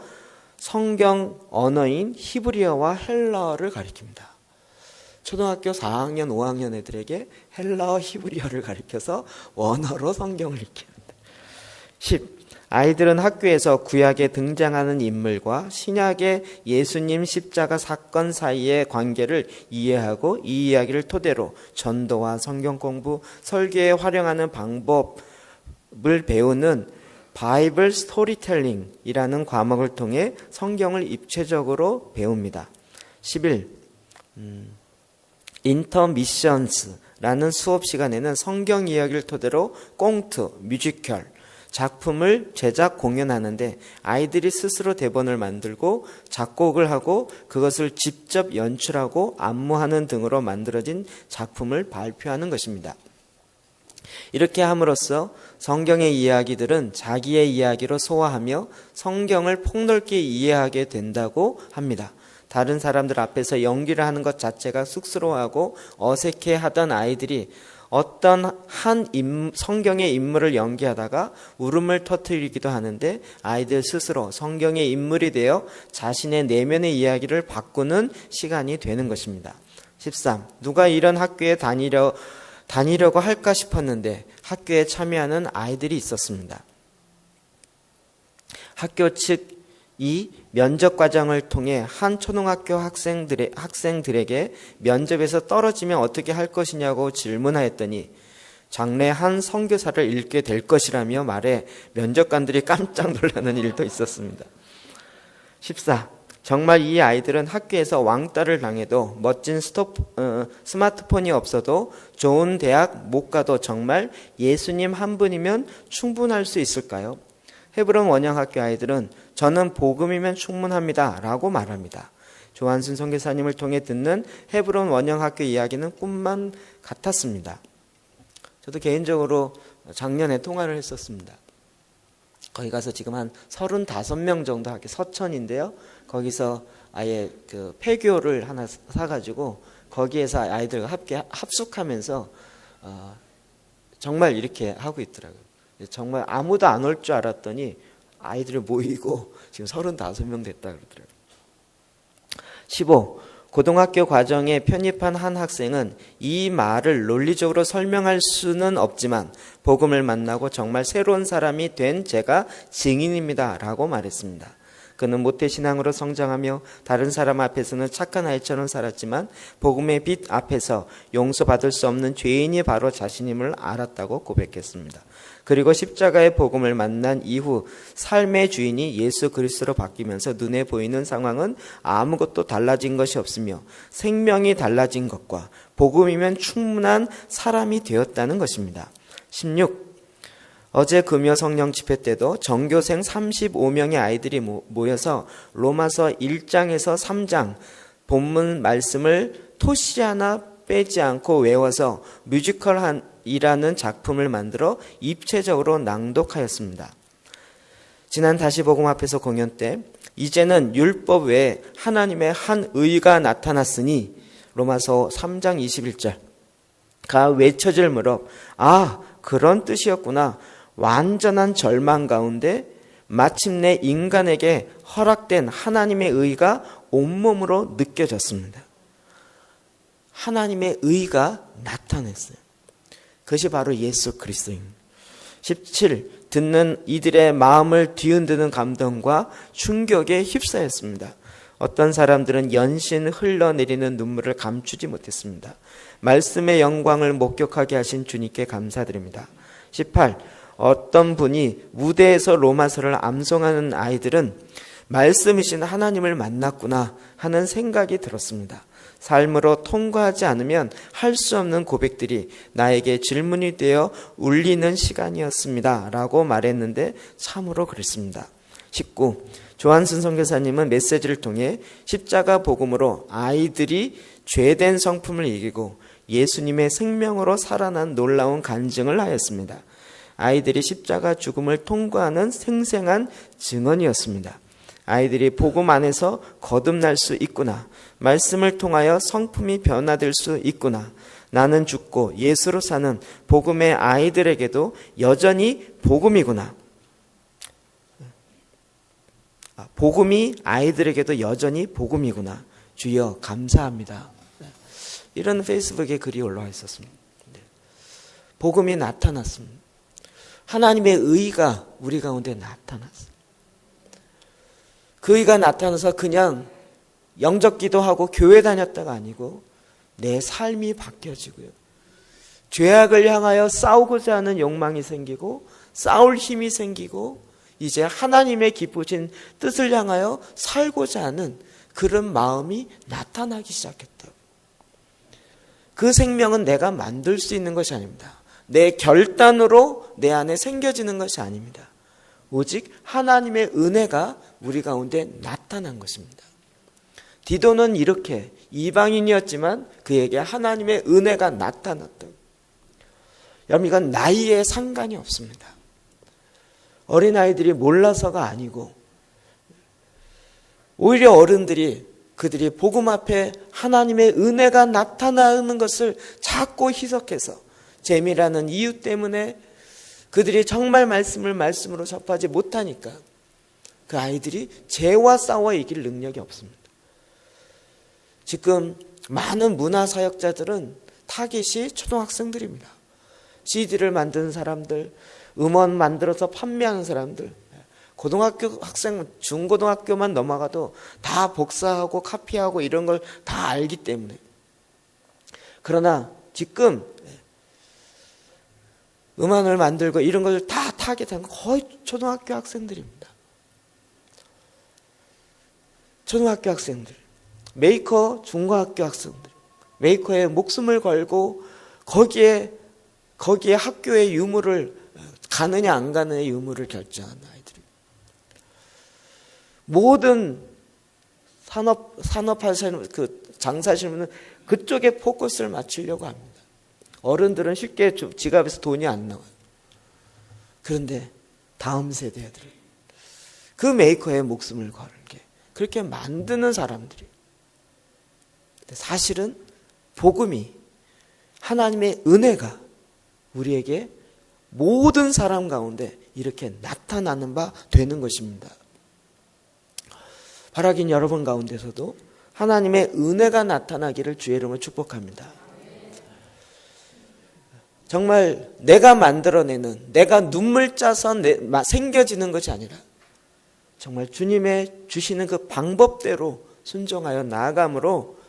성경 언어인 히브리어와 헬라어를 가르칩니다. 초등학교 4학년, 5학년 애들에게 헬라어, 히브리어를 가르쳐서 원어로 성경을 읽힙니다. 10. 아이들은 학교에서 구약에 등장하는 인물과 신약의 예수님 십자가 사건 사이의 관계를 이해하고 이 이야기를 토대로 전도와 성경 공부, 설교에 활용하는 방법을 배우는 바이블 스토리텔링이라는 과목을 통해 성경을 입체적으로 배웁니다. 11. 인터미션스라는 수업 시간에는 성경 이야기를 토대로 꽁트, 뮤지컬, 작품을 제작 공연하는데 아이들이 스스로 대본을 만들고 작곡을 하고 그것을 직접 연출하고 안무하는 등으로 만들어진 작품을 발표하는 것입니다. 이렇게 함으로써 성경의 이야기들은 자기의 이야기로 소화하며 성경을 폭넓게 이해하게 된다고 합니다. 다른 사람들 앞에서 연기를 하는 것 자체가 쑥스러워하고 어색해하던 아이들이 어떤 성경의 인물을 연기하다가 울음을 터뜨리기도 하는데 아이들 스스로 성경의 인물이 되어 자신의 내면의 이야기를 바꾸는 시간이 되는 것입니다. 13. 누가 이런 학교에 다니려고 할까 싶었는데 학교에 참여하는 아이들이 있었습니다. 학교 측이 면접 과정을 통해 한 초등학교 학생들에게 면접에서 떨어지면 어떻게 할 것이냐고 질문하였더니 장래 한 선교사를 읽게 될 것이라며 말해 면접관들이 깜짝 놀라는 일도 있었습니다. 14. 정말 이 아이들은 학교에서 왕따를 당해도 멋진 스마트폰이 없어도 좋은 대학 못 가도 정말 예수님 한 분이면 충분할 수 있을까요? 헤브론 원형학교 아이들은 저는 복음이면 충분합니다 라고 말합니다. 조한순 선교사님을 통해 듣는 헤브론 원형학교 이야기는 꿈만 같았습니다. 저도 개인적으로 작년에 통화를 했었습니다. 거기 가서 지금 한 35명 정도 학교, 서천인데요. 거기서 아예 그 폐교를 하나 사가지고 거기에서 아이들과 함께 합숙하면서 정말 이렇게 하고 있더라고요. 정말 아무도 안 올 줄 알았더니 아이들이 모이고 지금 35명 됐다 그러더라고요. 15. 고등학교 과정에 편입한 한 학생은 이 말을 논리적으로 설명할 수는 없지만 복음을 만나고 정말 새로운 사람이 된 제가 증인입니다 라고 말했습니다. 그는 모태신앙으로 성장하며 다른 사람 앞에서는 착한 아이처럼 살았지만 복음의 빛 앞에서 용서받을 수 없는 죄인이 바로 자신임을 알았다고 고백했습니다. 그리고 십자가의 복음을 만난 이후 삶의 주인이 예수 그리스도로 바뀌면서 눈에 보이는 상황은 아무것도 달라진 것이 없으며 생명이 달라진 것과 복음이면 충분한 사람이 되었다는 것입니다. 16. 어제 금요 성령 집회 때도 전교생 35명의 아이들이 모여서 로마서 1장에서 3장 본문 말씀을 토시 하나 빼지 않고 외워서 뮤지컬이라는 작품을 만들어 입체적으로 낭독하였습니다. 지난 다시복음 앞에서 공연 때 이제는 율법 외에 하나님의 한 의가 나타났으니 로마서 3장 21절가 외쳐질 무렵 그런 뜻이었구나. 완전한 절망 가운데 마침내 인간에게 허락된 하나님의 의가 온몸으로 느껴졌습니다. 하나님의 의가 나타났어요. 그것이 바로 예수 그리스도입니다. 17. 듣는 이들의 마음을 뒤흔드는 감동과 충격에 휩싸였습니다. 어떤 사람들은 연신 흘러내리는 눈물을 감추지 못했습니다. 말씀의 영광을 목격하게 하신 주님께 감사드립니다. 18. 어떤 분이 무대에서 로마서를 암송하는 아이들은 말씀이신 하나님을 만났구나 하는 생각이 들었습니다. 삶으로 통과하지 않으면 할 수 없는 고백들이 나에게 질문이 되어 울리는 시간이었습니다 라고 말했는데 참으로 그랬습니다. 19. 조한순 선교사님은 메시지를 통해 십자가 복음으로 아이들이 죄된 성품을 이기고 예수님의 생명으로 살아난 놀라운 간증을 하였습니다. 아이들이 십자가 죽음을 통과하는 생생한 증언이었습니다. 아이들이 복음 안에서 거듭날 수 있구나. 말씀을 통하여 성품이 변화될 수 있구나. 나는 죽고 예수로 사는 복음의 아이들에게도 여전히 복음이구나. 복음이 아이들에게도 여전히 복음이구나. 주여 감사합니다. 이런 페이스북에 글이 올라와 있었습니다. 복음이 나타났습니다. 하나님의 의가 우리 가운데 나타났어요. 그 의가 나타나서 그냥 영접 기도하고 교회 다녔다가 아니고 내 삶이 바뀌어지고요. 죄악을 향하여 싸우고자 하는 욕망이 생기고 싸울 힘이 생기고 이제 하나님의 기쁘신 뜻을 향하여 살고자 하는 그런 마음이 나타나기 시작했다. 그 생명은 내가 만들 수 있는 것이 아닙니다. 내 결단으로 내 안에 생겨지는 것이 아닙니다. 오직 하나님의 은혜가 우리 가운데 나타난 것입니다. 디도는 이렇게 이방인이었지만 그에게 하나님의 은혜가 나타났다. 여러분 이건 나이에 상관이 없습니다. 어린아이들이 몰라서가 아니고 오히려 어른들이 그들이 복음 앞에 하나님의 은혜가 나타나는 것을 자꾸 희석해서 재미라는 이유 때문에 그들이 정말 말씀을 말씀으로 접하지 못하니까 그 아이들이 죄와 싸워 이길 능력이 없습니다. 지금 많은 문화사역자들은 타깃이 초등학생들입니다. CD를 만드는 사람들, 음원 만들어서 판매하는 사람들, 고등학교 학생, 중고등학교만 넘어가도 다 복사하고 카피하고 이런 걸 다 알기 때문에. 그러나 지금 음원을 만들고 이런 걸 다 타겟한 건 거의 초등학교 학생들입니다. 초등학교 학생들, 메이커 중고학교 학생들, 메이커에 목숨을 걸고 거기에 학교의 유무를 가느냐 안 가느냐의 유무를 결정한 아이들이. 모든 산업하시는 장사하시는 분은 그쪽에 포커스를 맞추려고 합니다. 어른들은 쉽게 지갑에서 돈이 안 나와요. 그런데 다음 세대들, 그 메이커의 목숨을 걸게 그렇게 만드는 사람들이. 사실은 복음이, 하나님의 은혜가 우리에게 모든 사람 가운데 이렇게 나타나는 바 되는 것입니다. 바라긴 여러분 가운데서도 하나님의 은혜가 나타나기를 주의 이름으로 축복합니다. 정말 내가 만들어내는, 내가 눈물 짜서 생겨지는 것이 아니라 정말 주님의 주시는 그 방법대로 순종하여 나아감으로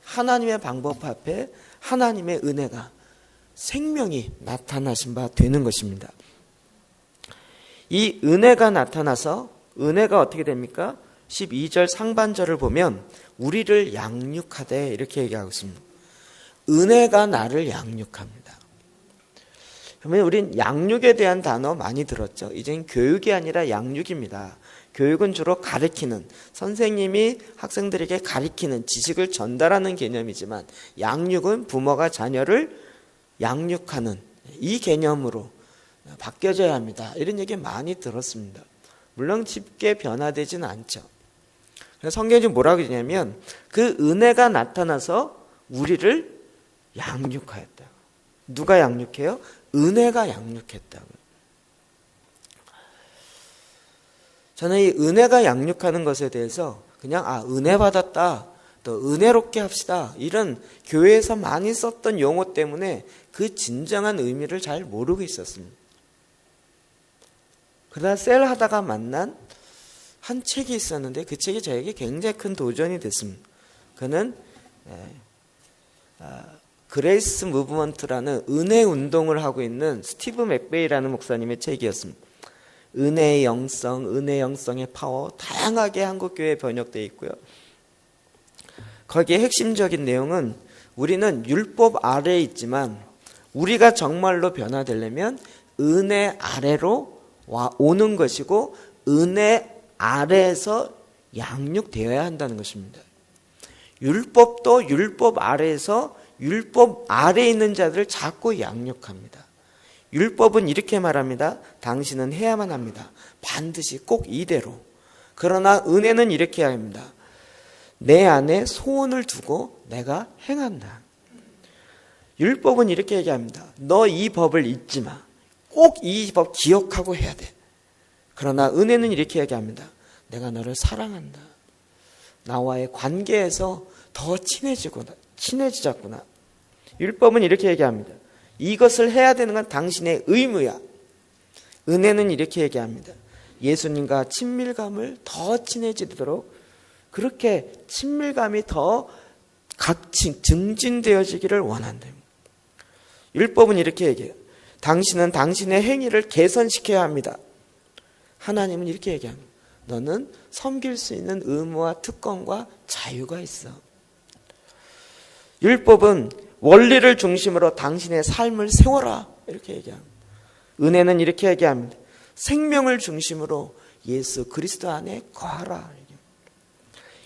하나님의 방법 앞에 하나님의 은혜가, 생명이 나타나신 바 되는 것입니다. 이 은혜가 나타나서 은혜가 어떻게 됩니까? 12절 상반절을 보면 우리를 양육하되 이렇게 얘기하고 있습니다. 은혜가 나를 양육합니다. 그러면 우린 양육에 대한 단어 많이 들었죠. 이젠 교육이 아니라 양육입니다. 교육은 주로 가르치는, 선생님이 학생들에게 가르치는, 지식을 전달하는 개념이지만 양육은 부모가 자녀를 양육하는 이 개념으로 바뀌어져야 합니다. 이런 얘기 많이 들었습니다. 물론 쉽게 변화되지는 않죠. 성경이 뭐라고 하냐면 그 은혜가 나타나서 우리를 양육하였다. 누가 양육해요? 은혜가 양육했다고. 저는 이 은혜가 양육하는 것에 대해서 그냥 은혜 받았다, 또 은혜롭게 합시다, 이런 교회에서 많이 썼던 용어 때문에 그 진정한 의미를 잘 모르고 있었습니다. 그러다 셀하다가 만난 한 책이 있었는데 그 책이 저에게 굉장히 큰 도전이 됐습니다. 그는 그레이스 무브먼트라는 은혜 운동을 하고 있는 스티브 맥베이라는 목사님의 책이었습니다. 은혜의 영성, 은혜의 영성의 파워, 다양하게 한국교회에 번역되어 있고요. 거기에 핵심적인 내용은 우리는 율법 아래에 있지만 우리가 정말로 변화되려면 은혜 아래로 오는 것이고 은혜 아래에서 양육되어야 한다는 것입니다. 율법도 율법 아래에서 율법 아래에 있는 자들을 자꾸 양육합니다. 율법은 이렇게 말합니다. 당신은 해야만 합니다. 반드시 꼭 이대로. 그러나 은혜는 이렇게 해야 합니다. 내 안에 소원을 두고 내가 행한다. 율법은 이렇게 얘기합니다. 너 이 법을 잊지 마. 꼭 이 법 기억하고 해야 돼. 그러나 은혜는 이렇게 얘기합니다. 내가 너를 사랑한다. 나와의 관계에서 더 친해지자꾸나. 율법은 이렇게 얘기합니다. 이것을 해야 되는 건 당신의 의무야. 은혜는 이렇게 얘기합니다. 예수님과 친밀감을 더 친해지도록 그렇게 친밀감이 더 증진되어지기를 원한다. 율법은 이렇게 얘기해요. 당신은 당신의 행위를 개선시켜야 합니다. 하나님은 이렇게 얘기합니다. 너는 섬길 수 있는 의무와 특권과 자유가 있어. 율법은 원리를 중심으로 당신의 삶을 세워라. 이렇게 얘기합니다. 은혜는 이렇게 얘기합니다. 생명을 중심으로 예수 그리스도 안에 거하라.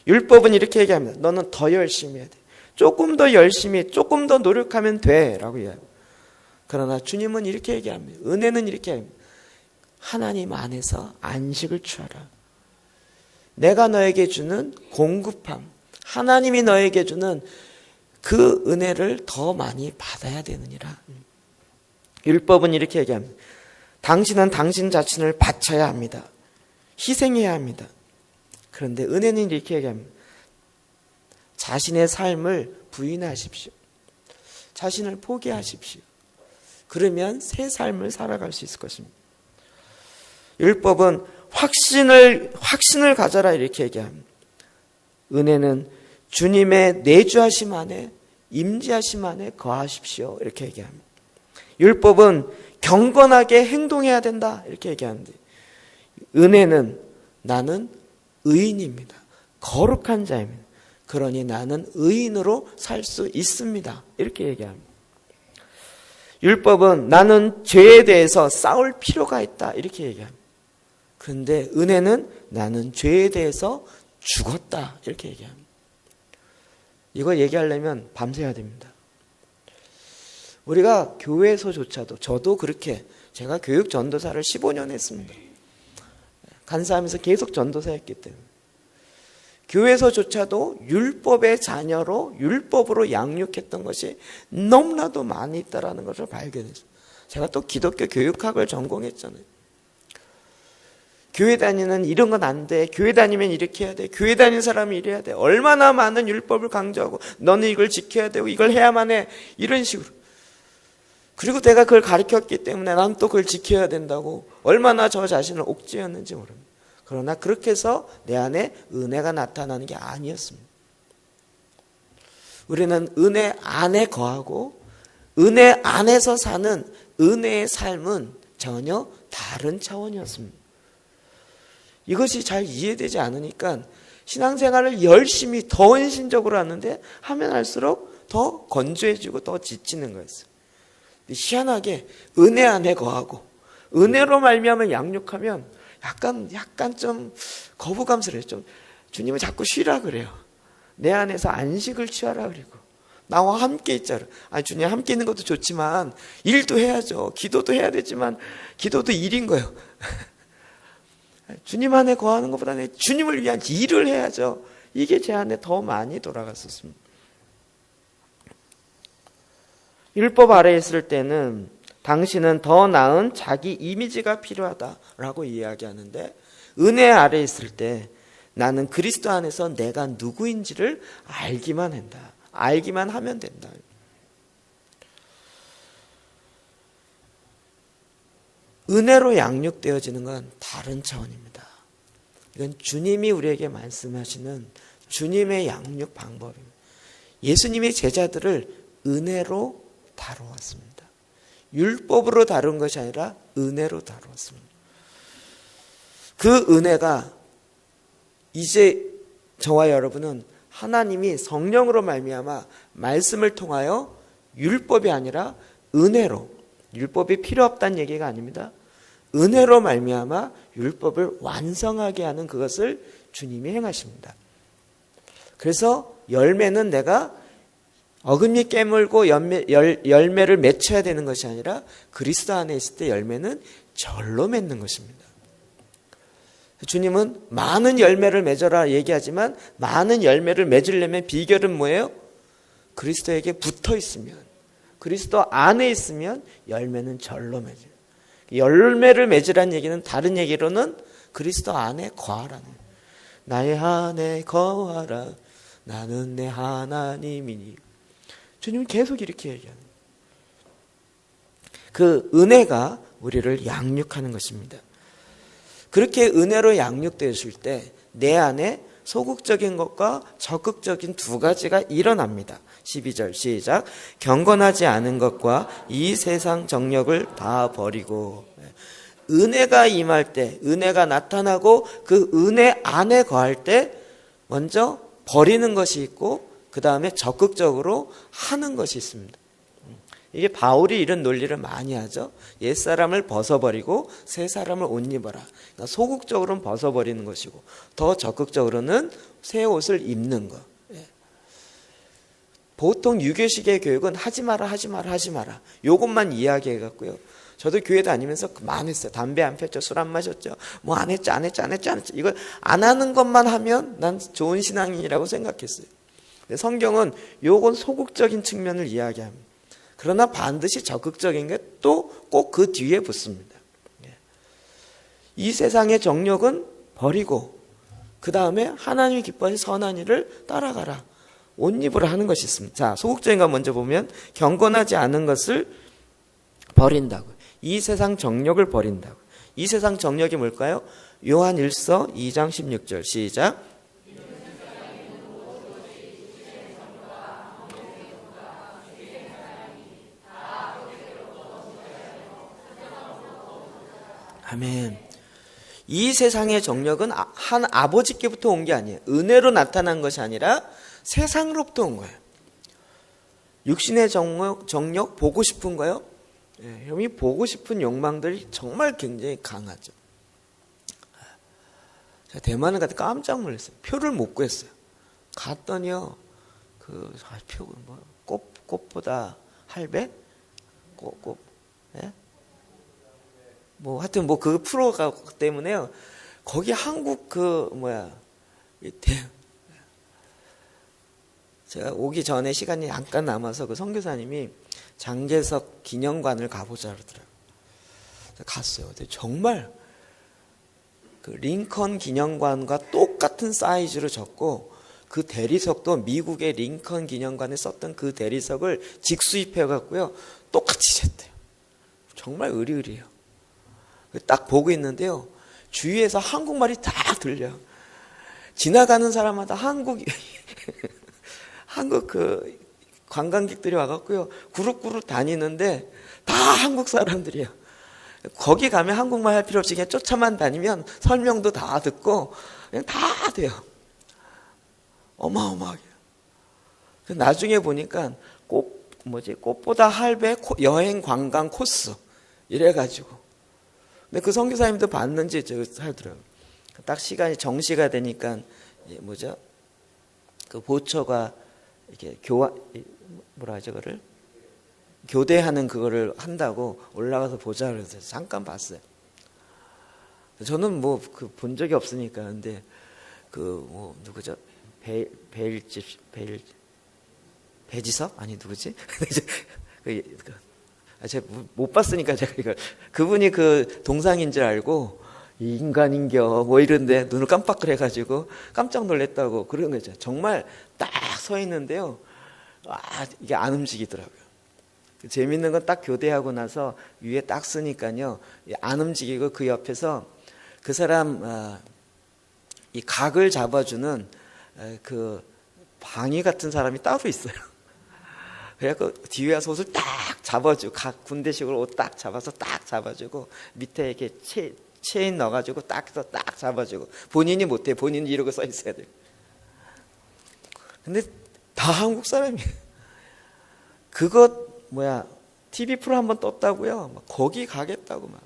율법은 이렇게 얘기합니다. 너는 더 열심히 해야 돼. 조금 더 열심히, 조금 더 노력하면 돼. 라고 얘기합니다. 그러나 주님은 이렇게 얘기합니다. 은혜는 이렇게 합니다. 하나님 안에서 안식을 취하라. 내가 너에게 주는 공급함, 하나님이 너에게 주는 그 은혜를 더 많이 받아야 되느니라. 율법은 이렇게 얘기합니다. 당신은 당신 자신을 바쳐야 합니다. 희생해야 합니다. 그런데 은혜는 이렇게 얘기합니다. 자신의 삶을 부인하십시오. 자신을 포기하십시오. 그러면 새 삶을 살아갈 수 있을 것입니다. 율법은 확신을 가져라 이렇게 얘기합니다. 은혜는 주님의 내주하심 안에 임재하심 안에 거하십시오 이렇게 얘기합니다. 율법은 경건하게 행동해야 된다 이렇게 얘기하는데, 은혜는 나는 의인입니다. 거룩한 자입니다. 그러니 나는 의인으로 살 수 있습니다 이렇게 얘기합니다. 율법은 나는 죄에 대해서 싸울 필요가 있다 이렇게 얘기합니다. 그런데 은혜는 나는 죄에 대해서 죽었다 이렇게 얘기합니다. 이거 얘기하려면 밤새야 됩니다. 우리가 교회에서조차도, 저도 그렇게, 제가 교육 전도사를 15년 했습니다. 간사하면서 계속 전도사 했기 때문에 교회에서조차도 율법의 자녀로 율법으로 양육했던 것이 너무나도 많이 있다는 것을 발견했어요. 제가 또 기독교 교육학을 전공했잖아요. 교회 다니는 이런 건 안 돼. 교회 다니면 이렇게 해야 돼. 교회 다니는 사람이 이래야 돼. 얼마나 많은 율법을 강조하고 너는 이걸 지켜야 되고 이걸 해야만 해. 이런 식으로. 그리고 내가 그걸 가르쳤기 때문에 난 또 그걸 지켜야 된다고 얼마나 저 자신을 옥죄었는지 모릅니다. 그러나 그렇게 해서 내 안에 은혜가 나타나는 게 아니었습니다. 우리는 은혜 안에 거하고 은혜 안에서 사는 은혜의 삶은 전혀 다른 차원이었습니다. 이것이 잘 이해되지 않으니까 신앙생활을 열심히 더 헌신적으로 하는데 하면 할수록 더 건조해지고 더 지치는 거였어요. 희한하게 은혜 안에 거하고 은혜로 말미암아 양육하면 약간 좀 거부감스러워요. 좀 주님은 자꾸 쉬라 그래요. 내 안에서 안식을 취하라 그리고 나와 함께 있자라. 아니 주님 함께 있는 것도 좋지만 일도 해야죠. 기도도 해야 되지만 기도도 일인 거예요. 주님 안에 거하는 것보다는 주님을 위한 일을 해야죠. 이게 제 안에 더 많이 돌아갔었습니다. 율법 아래에 있을 때는 당신은 더 나은 자기 이미지가 필요하다라고 이야기하는데, 은혜 아래에 있을 때 나는 그리스도 안에서 내가 누구인지를 알기만 한다. 알기만 하면 된다. 은혜로 양육되어지는 건 다른 차원입니다. 이건 주님이 우리에게 말씀하시는 주님의 양육 방법입니다. 예수님의 제자들을 은혜로 다루었습니다. 율법으로 다룬 것이 아니라 은혜로 다루었습니다. 그 은혜가 이제 저와 여러분은 하나님이 성령으로 말미암아 말씀을 통하여 율법이 아니라 은혜로, 율법이 필요 없다는 얘기가 아닙니다. 은혜로 말미암아 율법을 완성하게 하는 그것을 주님이 행하십니다. 그래서 열매는 내가 어금니 깨물고 열매를 맺혀야 되는 것이 아니라 그리스도 안에 있을 때 열매는 절로 맺는 것입니다. 주님은 많은 열매를 맺어라 얘기하지만 많은 열매를 맺으려면 비결은 뭐예요? 그리스도에게 붙어 있으면, 그리스도 안에 있으면 열매는 절로 맺어요. 열매를 맺으라는 얘기는 다른 얘기로는 그리스도 안에 거하라는 거예요. 나의 안에 거하라 나는 내 하나님이니. 주님은 계속 이렇게 얘기합니다. 그 은혜가 우리를 양육하는 것입니다. 그렇게 은혜로 양육되었을 때 내 안에 소극적인 것과 적극적인 두 가지가 일어납니다. 12절 시작. 경건하지 않은 것과 이 세상 정력을 다 버리고. 은혜가 임할 때, 은혜가 나타나고 그 은혜 안에 거할 때 먼저 버리는 것이 있고 그 다음에 적극적으로 하는 것이 있습니다. 이게 바울이 이런 논리를 많이 하죠. 옛사람을 벗어버리고 새 사람을 옷 입어라. 그러니까 소극적으로는 벗어버리는 것이고 더 적극적으로는 새 옷을 입는 것. 보통 유교식의 교육은 하지 마라 하지 마라 하지 마라 요것만 이야기해갖고요. 저도 교회 다니면서 많이 했어요. 담배 안 폈죠. 술 안 마셨죠. 뭐 안 했죠. 이걸 안 하는 것만 하면 난 좋은 신앙인이라고 생각했어요. 성경은 요건 소극적인 측면을 이야기합니다. 그러나 반드시 적극적인 게 또 꼭 그 뒤에 붙습니다. 이 세상의 정욕은 버리고 그 다음에 하나님이 기뻐하신 선한 일을 따라가라. 옷 입으라 하는 것이 있습니다. 자, 소극적인 거 먼저 보면 경건하지 않은 것을 버린다고. 이 세상 정욕을 버린다고. 이 세상 정욕이 뭘까요? 요한 1서 2장 16절 시작. 아멘. 이 세상의 정력은 한 아버지께부터 온 게 아니에요. 은혜로 나타난 것이 아니라 세상으로부터 온 거예요. 육신의 정력 보고 싶은 거요? 형이 보고 싶은 욕망들이 정말 굉장히 강하죠. 제가 대만을 갔다 깜짝 놀랐어요. 표를 못 구했어요. 갔더니요, 꽃보다 할배? 예? 하여튼 그 프로가 때문에요. 거기 한국 제가 오기 전에 시간이 잠깐 남아서 그 선교사님이 장개석 기념관을 가보자 그러더라고요. 갔어요. 근데 정말 그 링컨 기념관과 똑같은 사이즈로 졌고, 그 대리석도 미국의 링컨 기념관에 썼던 그 대리석을 직수입해 갖고요, 똑같이 졌대요. 정말 의리의리해요. 딱 보고 있는데요, 주위에서 한국말이 다 들려요. 지나가는 사람마다 한국 관광객들이 와갖고요, 그룹 다니는데 다 한국 사람들이에요. 거기 가면 한국말 할 필요 없이 그냥 쫓아만 다니면 설명도 다 듣고 그냥 다 돼요. 어마어마하게. 나중에 보니까 꽃보다 할배 여행 관광 코스 이래가지고. 근데 그 선교사님도 봤는지 하더라고요. 딱 시간이 정시가 되니까 그 보초가 이렇게 교대하는 그거를 한다고 올라가서 보자 그래서 잠깐 봤어요. 저는 본 적이 없으니까. 근데 누구죠? 배지섭? 아니 누구지? 제가 못 봤으니까 제가 이걸, 그분이 그 동상인 줄 알고 인간인겨 이런데 눈을 깜빡을 해가지고 깜짝 놀랐다고 그런 거죠. 정말 딱 서 있는데요, 이게 안 움직이더라고요. 재밌는 건 딱 교대하고 나서 위에 딱 쓰니까요, 안 움직이고 그 옆에서 그 사람 이 각을 잡아주는 그 방위 같은 사람이 따로 있어요. 그래갖고 뒤에 와서 옷을 딱 잡아주고, 각 군대식으로 옷 딱 잡아서 딱 잡아주고, 밑에 이렇게 체인 넣어가지고 딱 잡아주고, 본인이 못해. 본인이 이러고 써 있어야 돼요. 근데 다 한국 사람이에요. TV 프로 한번 떴다고요. 거기 가겠다고 막.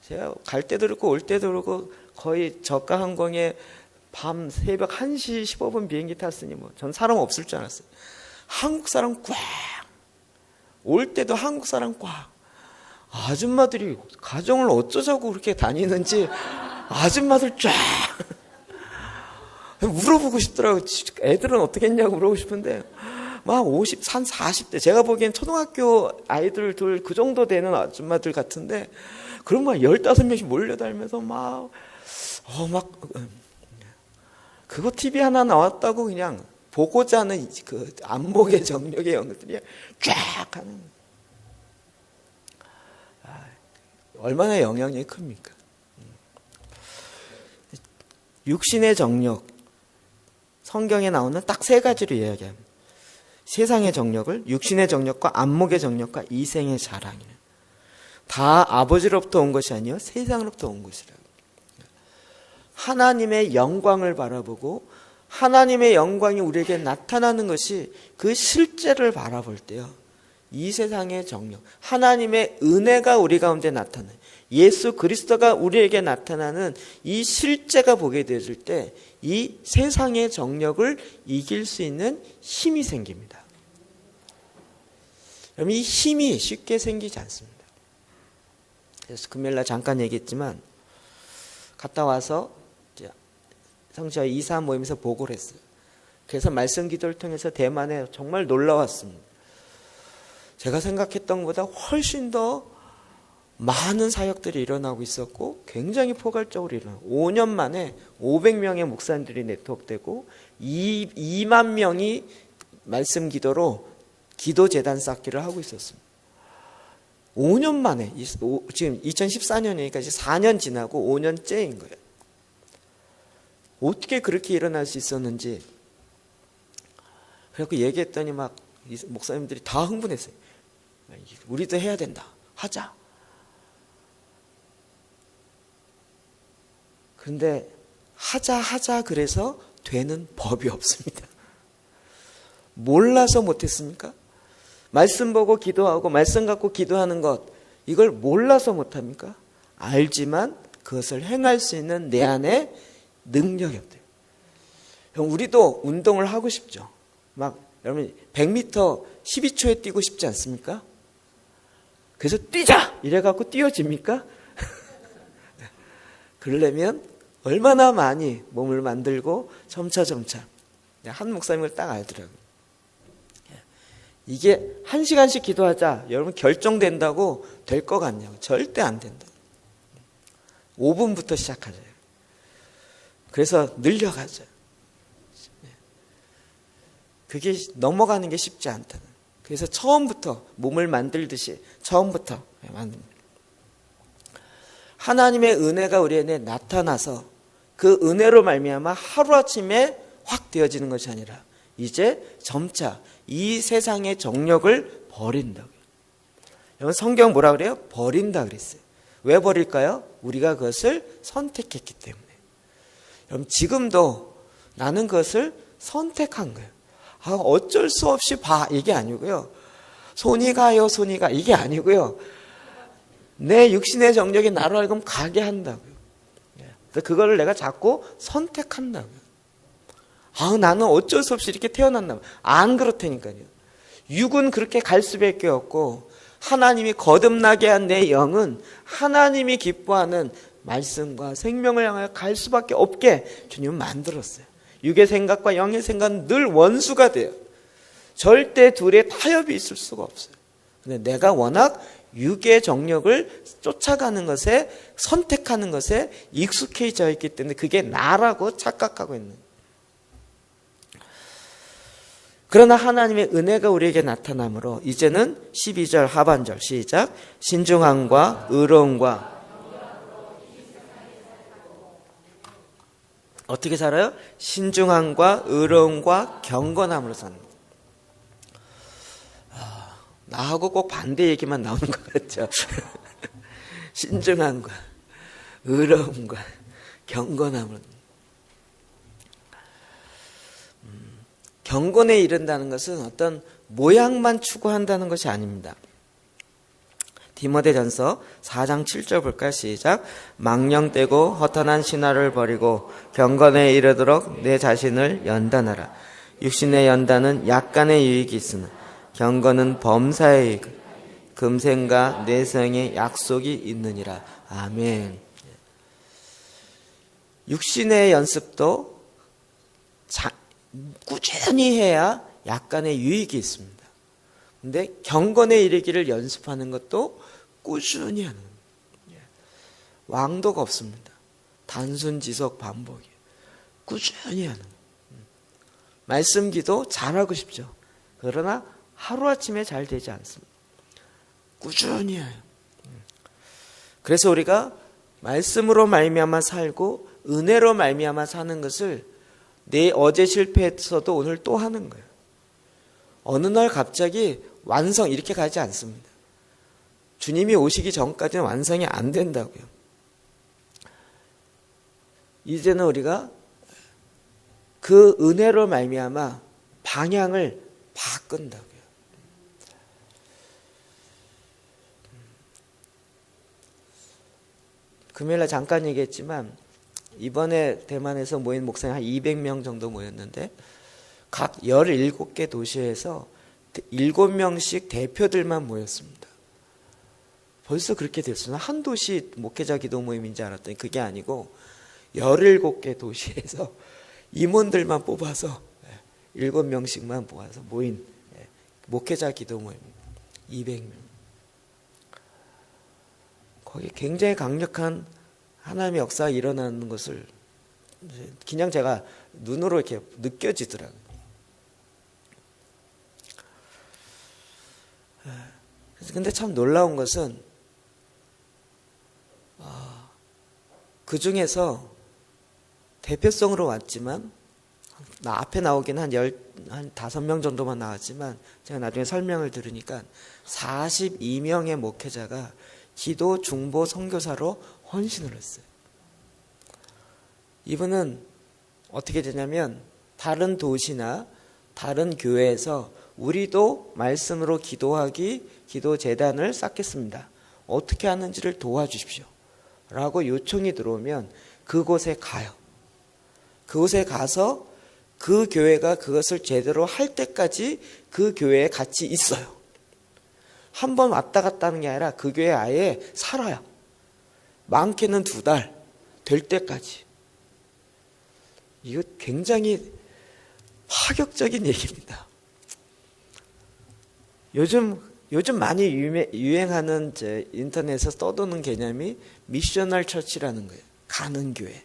제가 갈 때도 그렇고 올 때도 그렇고 거의 저가 항공에 밤 새벽 1시 15분 비행기 탔으니 전 사람 없을 줄 알았어요. 한국 사람 꽉. 올 때도 한국 사람 꽉. 아줌마들이 가정을 어쩌자고 그렇게 다니는지 아줌마들 쫙. 물어보고 싶더라고요. 애들은 어떻게 했냐고 물어보고 싶은데 막 40대, 제가 보기엔 초등학교 아이들 그 정도 되는 아줌마들 같은데, 그런 막 15명씩 몰려다니면서 그거 TV 하나 나왔다고 그냥 보고자 하는 그 안목의 정력의 영들이 쫙 하는. 얼마나 영향력이 큽니까? 육신의 정력, 성경에 나오는 딱 3가지로 이야기합니다. 세상의 정력을, 육신의 정력과 안목의 정력과 이생의 자랑이에요. 다 아버지로부터 온 것이 아니요 세상으로부터 온 것이라고. 하나님의 영광을 바라보고 하나님의 영광이 우리에게 나타나는 것이 그 실제를 바라볼 때요, 이 세상의 정력, 하나님의 은혜가 우리 가운데 나타나요. 예수 그리스도가 우리에게 나타나는 이 실제가 보게 되어질 때 이 세상의 정력을 이길 수 있는 힘이 생깁니다. 그럼 이 힘이 쉽게 생기지 않습니다. 그래서 금요일날 잠깐 얘기했지만, 갔다 와서 성지와 2사 모임에서 보고를 했어요. 그래서 말씀 기도를 통해서 대만에 정말 놀라웠습니다. 제가 생각했던 것보다 훨씬 더 많은 사역들이 일어나고 있었고, 굉장히 포괄적으로 일어나고, 5년 만에 500명의 목사님들이 네트워크되고 2만 명이 말씀 기도로 기도 재단 쌓기를 하고 있었습니다. 5년 만에, 지금 2014년이니까 이제 4년 지나고 5년째인 거예요. 어떻게 그렇게 일어날 수 있었는지. 그래서 얘기했더니 막 목사님들이 다 흥분했어요. 우리도 해야 된다. 하자. 그런데 하자 그래서 되는 법이 없습니다. 몰라서 못했습니까? 말씀 보고 기도하고 말씀 갖고 기도하는 것, 이걸 몰라서 못합니까? 알지만 그것을 행할 수 있는 내 안에 능력이 없대요. 우리도 운동을 하고 싶죠. 막 여러분 100m 12초에 뛰고 싶지 않습니까? 그래서 뛰자! 이래갖고 뛰어집니까? 그러려면 얼마나 많이 몸을 만들고 점차 한 목사님을 딱 알더라고요. 이게 1시간씩 기도하자. 여러분 결정된다고 될 것 같냐고. 절대 안 된다. 5분부터 시작하자. 그래서 늘려가자. 그게 넘어가는 게 쉽지 않다는. 그래서 처음부터 몸을 만들듯이 처음부터 만듭니다. 하나님의 은혜가 우리 안에 나타나서 그 은혜로 말미암아 하루아침에 확 되어지는 것이 아니라 이제 점차 이 세상의 정욕을 버린다고요. 여러분 성경 뭐라 그래요? 버린다 그랬어요. 왜 버릴까요? 우리가 그것을 선택했기 때문에. 여러분 지금도 나는 그것을 선택한 거예요. 어쩔 수 없이 봐 이게 아니고요. 손이 가요 손이 가 이게 아니고요. 내 육신의 정욕이 나로 하여금 가게 한다고요. 그거를 내가 자꾸 선택한다고요. 나는 어쩔 수 없이 이렇게 태어났나. 안 그렇다니까요. 육은 그렇게 갈 수밖에 없고 하나님이 거듭나게 한 내 영은 하나님이 기뻐하는 말씀과 생명을 향하여 갈 수밖에 없게 주님은 만들었어요. 육의 생각과 영의 생각은 늘 원수가 돼요. 절대 둘의 타협이 있을 수가 없어요. 근데 내가 워낙 육의 정욕을 쫓아가는 것에 선택하는 것에 익숙해져 있기 때문에 그게 나라고 착각하고 있는 거예요. 그러나 하나님의 은혜가 우리에게 나타나므로 이제는 12절 하반절 시작. 신중함과 의로움과 어떻게 살아요? 신중함과 의로움과 경건함으로 사는 거예요. 나하고 꼭 반대 얘기만 나오는 것 같죠. 신중함과 의로움과 경건함으로. 경건에 이른다는 것은 어떤 모양만 추구한다는 것이 아닙니다. 디모데전서 4장 7절 볼까요? 시작. 망령되고 허탄한 신화를 버리고 경건에 이르도록 내 자신을 연단하라. 육신의 연단은 약간의 유익이 있으나 경건은 범사의 유익, 금생과 내성의 약속이 있느니라. 아멘. 육신의 연습도 꾸준히 해야 약간의 유익이 있습니다. 근데 경건에 이르기를 연습하는 것도 꾸준히 하는 거예요. 왕도가 없습니다. 단순 지속 반복이에요. 꾸준히 하는 거예요. 말씀 기도 잘하고 싶죠. 그러나 하루아침에 잘 되지 않습니다. 꾸준히 해요. 그래서 우리가 말씀으로 말미암아 살고 은혜로 말미암아 사는 것을 내 어제 실패했어도 오늘 또 하는 거예요. 어느 날 갑자기 완성 이렇게 가지 않습니다. 주님이 오시기 전까지는 완성이 안 된다고요. 이제는 우리가 그 은혜로 말미암아 방향을 바꾼다고요. 금요일날 잠깐 얘기했지만 이번에 대만에서 모인 목사님 한 200명 정도 모였는데 각 17개 도시에서 7명씩 대표들만 모였습니다. 벌써 그렇게 됐어요. 한 도시 목회자 기도 모임인 줄 알았더니 그게 아니고 17개 도시에서 임원들만 뽑아서 7명씩만 모아서 모인 목회자 기도 모임 200명. 거기 굉장히 강력한 하나님의 역사가 일어나는 것을 그냥 제가 눈으로 이렇게 느껴지더라고요. 근데 참 놀라운 것은 그 중에서 대표성으로 왔지만 앞에 나오긴 한 5명 정도만 나왔지만 제가 나중에 설명을 들으니까 42명의 목회자가 기도 중보 선교사로 헌신을 했어요. 이분은 어떻게 되냐면 다른 도시나 다른 교회에서 우리도 말씀으로 기도 재단을 쌓겠습니다. 어떻게 하는지를 도와주십시오. 라고 요청이 들어오면 그곳에 가요. 그곳에 가서 그 교회가 그것을 제대로 할 때까지 그 교회에 같이 있어요. 한 번 왔다 갔다 하는 게 아니라 그 교회에 아예 살아요. 많게는 2달 될 때까지. 이거 굉장히 파격적인 얘기입니다. 요즘 많이 유행하는 인터넷에서 떠도는 개념이 미셔널 처치라는 거예요. 가는 교회.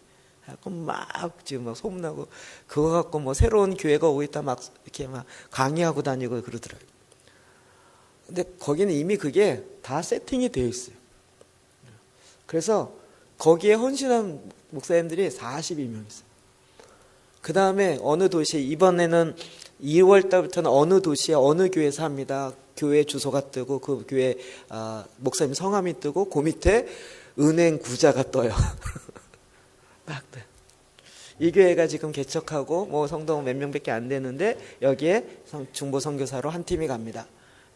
막 지금 막 소문나고 그거 갖고 뭐 새로운 교회가 오고 있다 막 이렇게 막 강의하고 다니고 그러더라고요. 근데 거기는 이미 그게 다 세팅이 되어 있어요. 그래서 거기에 헌신한 목사님들이 42명 있어요. 그 다음에 어느 도시에 이번에는 2월 달부터는 어느 도시에 어느 교회에서 합니다. 교회 주소가 뜨고 그 교회 목사님 성함이 뜨고 그 밑에 은행 구자가 떠요. 딱 돼. 이 교회가 지금 개척하고 뭐 성도 몇 명밖에 안 되는데 여기에 중보 선교사로 한 팀이 갑니다.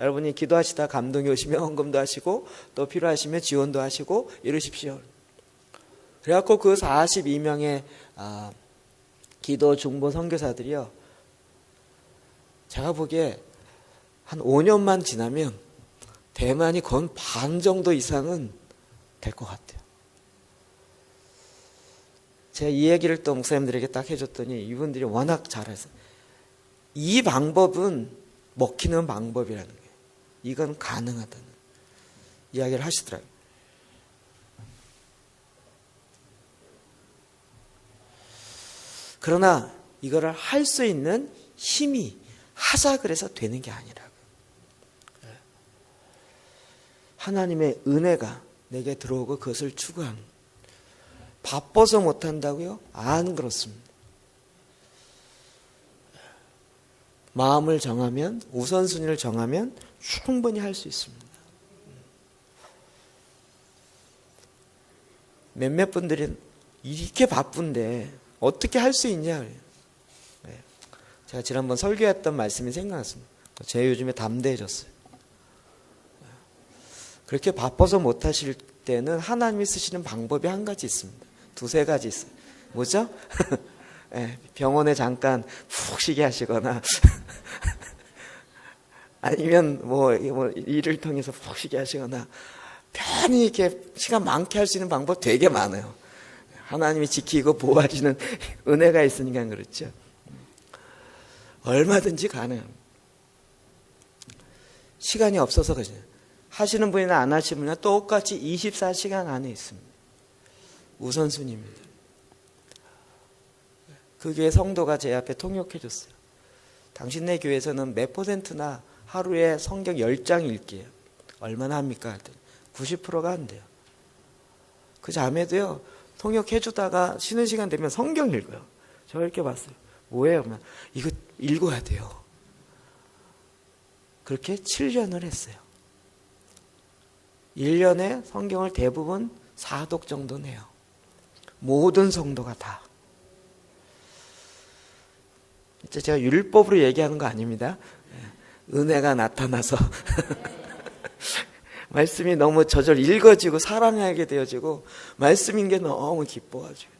여러분이 기도하시다 감동이 오시면 헌금도 하시고 또 필요하시면 지원도 하시고 이러십시오. 그래갖고 그 42명의 기도 중보 선교사들이요. 제가 보기에 한 5년만 지나면 대만이 건 반 정도 이상은 될 것 같아요. 제가 이 얘기를 또 목사님들에게 딱 해줬더니 이분들이 워낙 잘해서 이 방법은 먹히는 방법이라는 거예요. 이건 가능하다는 이야기를 하시더라고요. 그러나 이거를 할 수 있는 힘이 하자 그래서 되는 게 아니라고요. 하나님의 은혜가 내게 들어오고 그것을 추구하는. 바빠서 못한다고요? 안 그렇습니다. 마음을 정하면, 우선순위를 정하면 충분히 할 수 있습니다. 몇몇 분들이 이렇게 바쁜데 어떻게 할 수 있냐. 제가 지난번 설교했던 말씀이 생각났습니다. 제 요즘에 담대해졌어요. 그렇게 바빠서 못하실 때는 하나님이 쓰시는 방법이 한 가지 있습니다. 2-3가지 있어요. 뭐죠? 병원에 잠깐 푹 쉬게 하시거나 아니면 뭐 일을 통해서 푹 쉬게 하시거나 편히 이렇게 시간 많게 할 수 있는 방법 되게 많아요. 하나님이 지키고 보호하시는 은혜가 있으니까 그렇죠. 얼마든지 가능합니다. 시간이 없어서 그러죠. 하시는 분이나 안 하시는 분이나 똑같이 24시간 안에 있습니다. 우선순위입니다. 그 교회 성도가 제 앞에 통역해 줬어요. 당신네 교회에서는 몇 %나 하루에 성경 10장 읽기예요. 얼마나 합니까? 90%가 안 돼요. 그 자매도요. 통역해 주다가 쉬는 시간 되면 성경 읽어요. 저 이렇게 봤어요. 뭐예요? 그러면 이거 읽어야 돼요. 그렇게 7년을 했어요. 1년에 성경을 대부분 4독 정도 내요. 모든 성도가 다. 이제 제가 율법으로 얘기하는 거 아닙니다. 은혜가 나타나서 말씀이 너무 저절 읽어지고 사랑하게 되어지고 말씀인 게 너무 기뻐가지고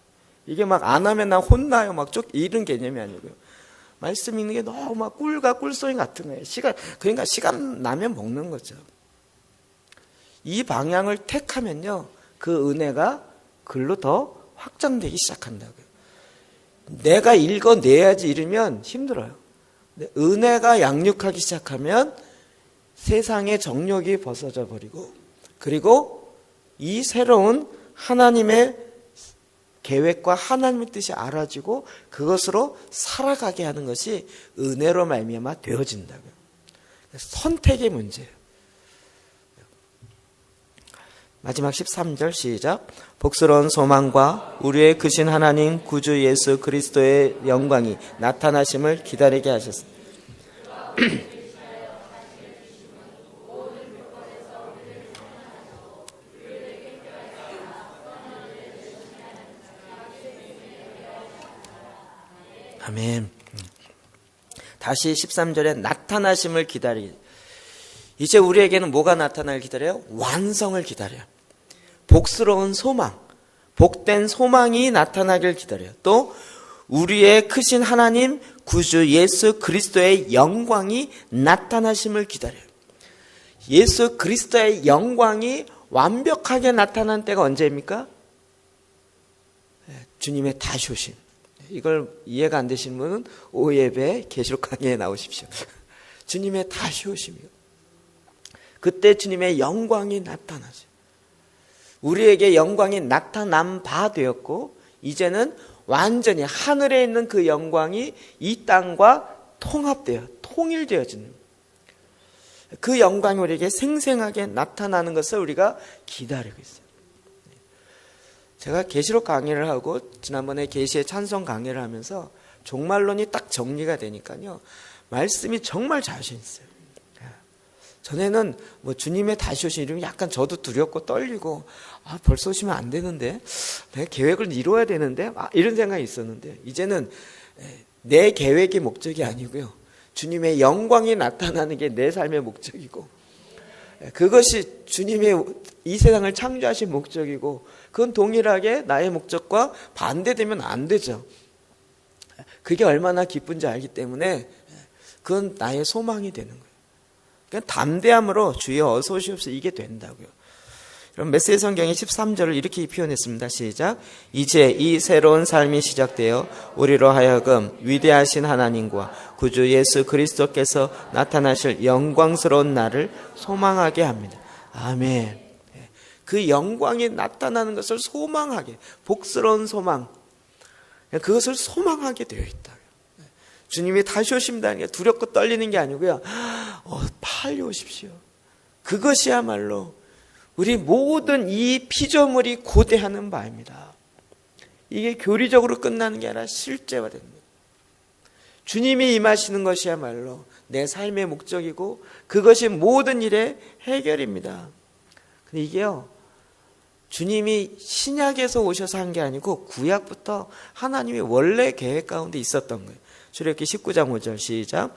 이게 막 안 하면 나 혼나요. 막 이런 개념이 아니고요. 말씀 읽는 게 너무 막 꿀과 꿀송이 같은 거예요. 그러니까 시간 나면 먹는 거죠. 이 방향을 택하면요. 그 은혜가 글로 더 확장되기 시작한다고요. 내가 읽어내야지 이러면 힘들어요. 은혜가 양육하기 시작하면 세상의 정욕이 벗어져 버리고 그리고 이 새로운 하나님의 계획과 하나님의 뜻이 알아지고 그것으로 살아가게 하는 것이 은혜로 말미암아 되어진다고요. 선택의 문제예요. 마지막 13절 시작. 복스러운 소망과 우리의 크신 하나님 구주 예수 그리스도의 영광이 나타나심을 기다리게 하셨습니다. 아멘. 다시 13절에 나타나심을 기다리. 이제 우리에게는 뭐가 나타나길 기다려요? 완성을 기다려요. 복스러운 소망, 복된 소망이 나타나길 기다려요. 또 우리의 크신 하나님 구주 예수 그리스도의 영광이 나타나심을 기다려요. 예수 그리스도의 영광이 완벽하게 나타난 때가 언제입니까? 주님의 다시 오심. 이걸 이해가 안 되시는 분은 오예배 계시록 강의에 나오십시오. 주님의 다시 오심이요. 그때 주님의 영광이 나타나죠. 우리에게 영광이 나타난 바 되었고 이제는 완전히 하늘에 있는 그 영광이 이 땅과 통합되어 통일되어지는 그 영광이 우리에게 생생하게 나타나는 것을 우리가 기다리고 있어요. 제가 계시록 강의를 하고 지난번에 계시의 찬송 강의를 하면서 종말론이 딱 정리가 되니까요. 말씀이 정말 자신 있어요. 전에는 뭐 주님의 다시 오신 이름이 약간 저도 두렵고 떨리고 벌써 오시면 안 되는데 내가 계획을 이루어야 되는데 이런 생각이 있었는데 이제는 내 계획이 목적이 아니고요. 주님의 영광이 나타나는 게 내 삶의 목적이고 그것이 주님의 이 세상을 창조하신 목적이고 그건 동일하게 나의 목적과 반대되면 안 되죠. 그게 얼마나 기쁜지 알기 때문에 그건 나의 소망이 되는 거예요. 그냥 담대함으로 주여 어서 오시옵소서 이게 된다고요. 그럼 메시지 성경의 13절을 이렇게 표현했습니다. 시작. 이제 이 새로운 삶이 시작되어 우리로 하여금 위대하신 하나님과 구주 예수 그리스도께서 나타나실 영광스러운 날을 소망하게 합니다. 아멘. 그 영광이 나타나는 것을 소망하게, 복스러운 소망, 그것을 소망하게 되어 있다. 주님이 다시 오신다는 게 두렵고 떨리는 게 아니고요. 빨리 오십시오. 그것이야말로 우리 모든 이 피조물이 고대하는 바입니다. 이게 교리적으로 끝나는 게 아니라 실제화되는 거예요. 주님이 임하시는 것이야말로 내 삶의 목적이고 그것이 모든 일의 해결입니다. 근데 이게요. 주님이 신약에서 오셔서 한 게 아니고 구약부터 하나님의 원래 계획 가운데 있었던 거예요. 출애굽기 19장 5절 시작.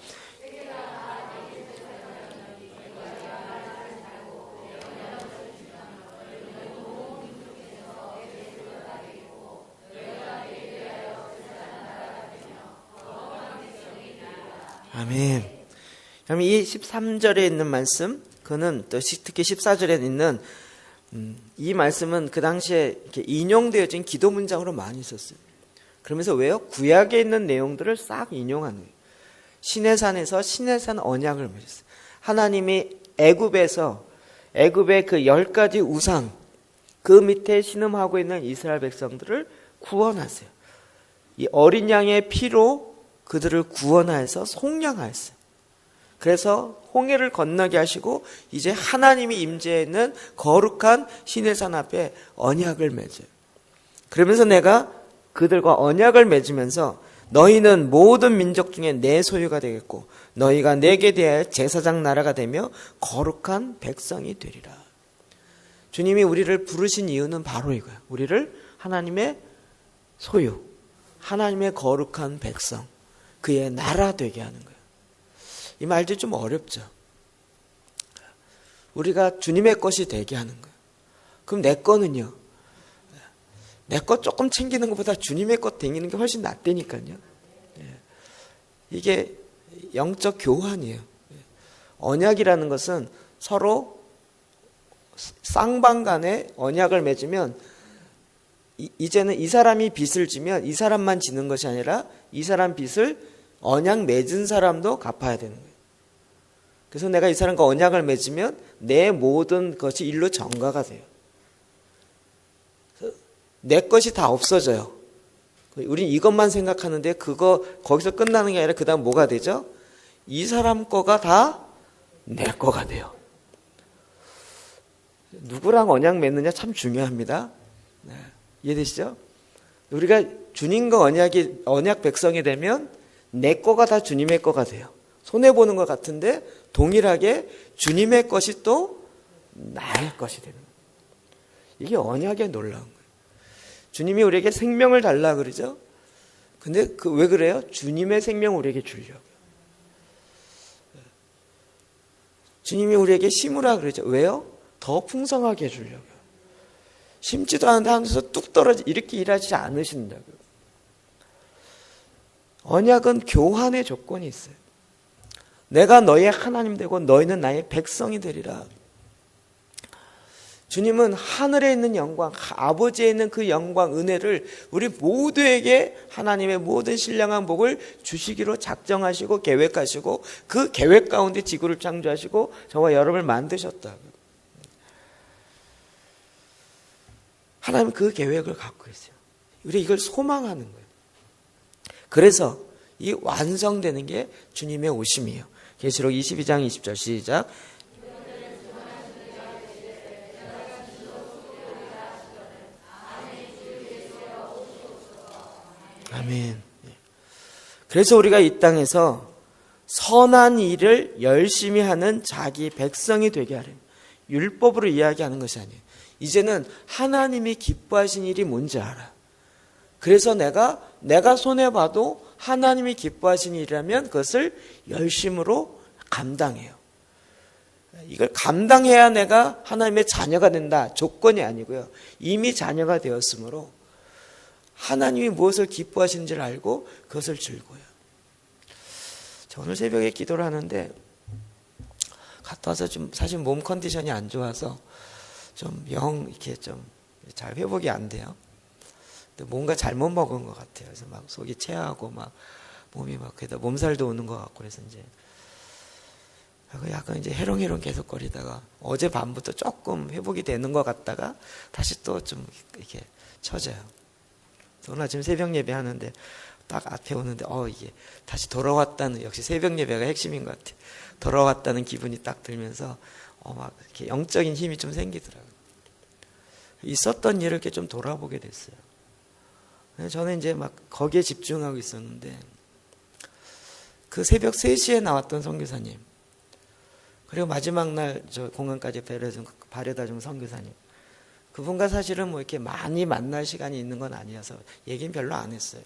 아멘. 그럼 이 13절에 있는 말씀, 그는 또 특히 14절에 있는 이 말씀은 그 당시에 이렇게 인용되어진 기도 문장으로 많이 썼어요. 그러면서 왜요? 구약에 있는 내용들을 싹 인용하는 거예요. 시내산에서 시내산 언약을 맺었어요. 하나님이 애굽의 그 10가지 우상, 그 밑에 신음하고 있는 이스라엘 백성들을 구원하세요. 이 어린 양의 피로 그들을 구원하여서 속량하였어요. 그래서 홍해를 건너게 하시고 이제 하나님이 임재하는 거룩한 시내산 앞에 언약을 맺어요. 그러면서 내가 그들과 언약을 맺으면서 너희는 모든 민족 중에 내 소유가 되겠고 너희가 내게 대하여 제사장 나라가 되며 거룩한 백성이 되리라. 주님이 우리를 부르신 이유는 바로 이거예요. 우리를 하나님의 소유, 하나님의 거룩한 백성, 그의 나라 되게 하는 거예요. 이 말도 좀 어렵죠. 우리가 주님의 것이 되게 하는 거예요. 그럼 내 거는요? 내 것 조금 챙기는 것보다 주님의 것 챙기는 게 훨씬 낫다니까요. 이게 영적 교환이에요. 언약이라는 것은 서로 쌍방 간에 언약을 맺으면 이제는 이 사람이 빚을 지면 이 사람만 지는 것이 아니라 이 사람 빚을 언약 맺은 사람도 갚아야 되는 거예요. 그래서 내가 이 사람과 언약을 맺으면 내 모든 것이 일로 전가가 돼요. 내 것이 다 없어져요. 우린 이것만 생각하는데 거기서 끝나는 게 아니라 그 다음 뭐가 되죠? 이 사람 거가 다 내 거가 돼요. 누구랑 언약 맺느냐 참 중요합니다. 네. 이해되시죠? 우리가 주님과 언약 백성이 되면 내 거가 다 주님의 거가 돼요. 손해보는 것 같은데 동일하게 주님의 것이 또 나의 것이 되는 거예요. 이게 언약의 놀라운 거예요. 주님이 우리에게 생명을 달라 그러죠. 근데 왜 그래요? 주님의 생명 우리에게 주려고요. 주님이 우리에게 심으라 그러죠. 왜요? 더 풍성하게 해주려고요. 심지도 않은데 하늘에서 뚝 떨어지 이렇게 일하지 않으신다고요. 언약은 교환의 조건이 있어요. 내가 너의 하나님 되고 너희는 나의 백성이 되리라. 주님은 하늘에 있는 영광, 아버지에 있는 그 영광, 은혜를 우리 모두에게 하나님의 모든 신령한 복을 주시기로 작정하시고 계획하시고 그 계획 가운데 지구를 창조하시고 저와 여러분을 만드셨다고요. 하나님은 그 계획을 갖고 있어요. 우리 이걸 소망하는 거예요. 그래서 이 완성되는 게 주님의 오심이에요. 계시록 22장 20절 시작. 아멘. 그래서 우리가 이 땅에서 선한 일을 열심히 하는 자기 백성이 되게 하려면 율법으로 이야기하는 것이 아니에요. 이제는 하나님이 기뻐하신 일이 뭔지 알아. 그래서 내가 손해봐도 하나님이 기뻐하신 일이라면 그것을 열심으로 감당해요. 이걸 감당해야 내가 하나님의 자녀가 된다. 조건이 아니고요. 이미 자녀가 되었으므로 하나님이 무엇을 기뻐하시는지를 알고 그것을 즐거워요. 오늘 새벽에 기도를 하는데 갔다 와서 좀 사실 몸 컨디션이 안 좋아서 좀 이렇게 좀 잘 회복이 안 돼요. 근데 뭔가 잘못 먹은 것 같아요. 그래서 막 속이 체하고 막 몸이 막 그래도 몸살도 오는 것 같고 그래서 이제 약간 이제 해롱해롱 계속 거리다가 어제 밤부터 조금 회복이 되는 것 같다가 다시 또 좀 이렇게 처져요. 오늘 아침 새벽 예배 하는데 딱 앞에 오는데 이게 다시 돌아왔다는, 역시 새벽 예배가 핵심인 것 같아요. 돌아왔다는 기분이 딱 들면서 막 이렇게 영적인 힘이 좀 생기더라고요. 있었던 일을 이렇게 좀 돌아보게 됐어요. 저는 이제 막 거기에 집중하고 있었는데 그 새벽 3시에 나왔던 선교사님, 그리고 마지막 날 저 공항까지 바래다 준 선교사님, 그분과 사실은 뭐 이렇게 많이 만날 시간이 있는 건 아니어서 얘기는 별로 안 했어요.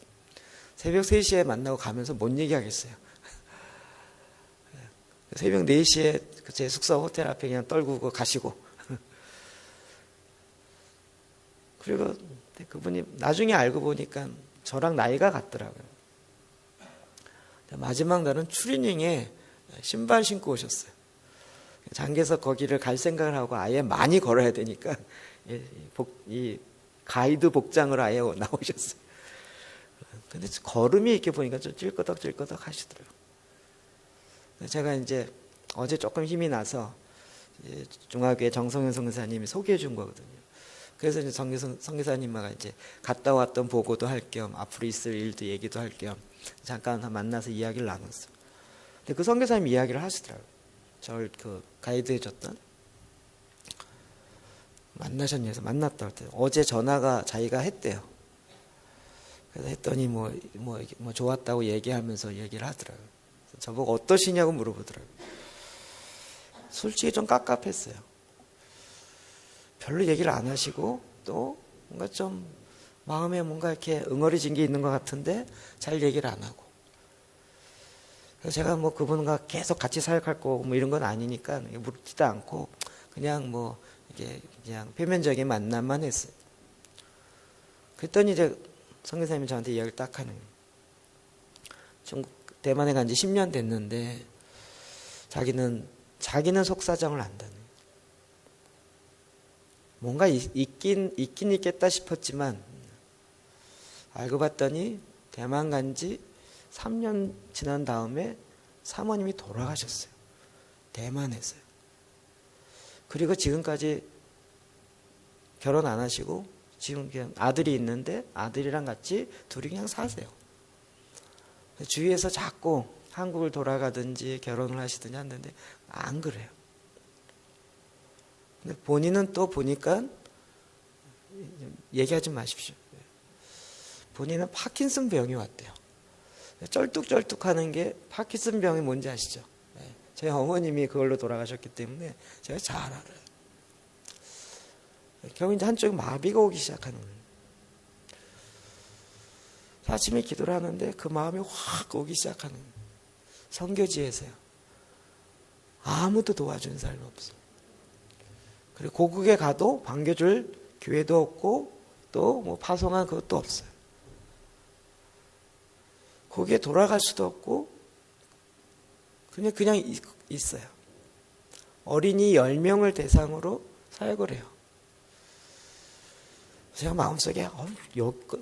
새벽 3시에 만나고 가면서 뭔 얘기하겠어요. 새벽 4시에 제 숙소 호텔 앞에 그냥 떨구고 가시고 그리고 그분이 나중에 알고 보니까 저랑 나이가 같더라고요. 마지막 날은 추리닝에 신발 신고 오셨어요. 장계에서 거기를 갈 생각을 하고 아예 많이 걸어야 되니까 이 가이드 복장으로 아예 나오셨어요. 근데 걸음이 이렇게 보니까 좀 찔끄덕 하시더라고요. 제가 이제 어제 조금 힘이 나서 중화교회 정성현 선교사님이 소개해 준 거거든요. 그래서 이제 선교사님과 이제 갔다 왔던 보고도 할 겸 앞으로 있을 일도 얘기도 할 겸 잠깐 만나서 이야기를 나눴어요. 근데 그 선교사님 이야기를 하시더라고요. 저를 그 가이드해 줬던, 만나셨냐서 만났다 할 때 어제 전화가 자기가 했대요. 그래서 했더니 뭐 좋았다고 얘기하면서 얘기를 하더라고요. 저보고 어떠시냐고 물어보더라고요. 솔직히 좀 깝깝했어요. 별로 얘기를 안 하시고 또 뭔가 좀 마음에 뭔가 이렇게 응어리진 게 있는 것 같은데 잘 얘기를 안 하고. 그래서 제가 뭐 그분과 계속 같이 사역할 거 뭐 이런 건 아니니까 묻지도 않고 그냥 뭐 이게 그냥 표면적인 만남만 했어요. 그랬더니 이제 선교사님이 저한테 이야기를 딱 하는 거예요. 중국 대만에 간 지 10년 됐는데 자기는 속사정을 안다는 거예요. 뭔가 있긴 있겠다 싶었지만 알고 봤더니 대만 간 지 3년 지난 다음에 사모님이 돌아가셨어요. 대만에서요. 그리고 지금까지 결혼 안 하시고 지금 그냥 아들이 있는데 아들이랑 같이 둘이 그냥 사세요. 주위에서 자꾸 한국을 돌아가든지 결혼을 하시든지 하는데 안 그래요. 근데 본인은 또 보니까 얘기하지 마십시오. 본인은 파킨슨 병이 왔대요. 쩔뚝쩔뚝하는 게 파킨슨 병이 뭔지 아시죠? 제 어머님이 그걸로 돌아가셨기 때문에 제가 잘 알아요. 결국 이제 한쪽에 마비가 오기 시작하는 거예요. 아침에 기도를 하는데 그 마음이 확 오기 시작하는 거예요. 선교지에서요. 아무도 도와주는 사람이 없어. 그리고 고국에 가도 반겨줄 교회도 없고 또 뭐 파송한 그것도 없어요. 거기에 돌아갈 수도 없고 그냥 있어요. 어린이 10명을 대상으로 사역을 해요. 제가 마음속에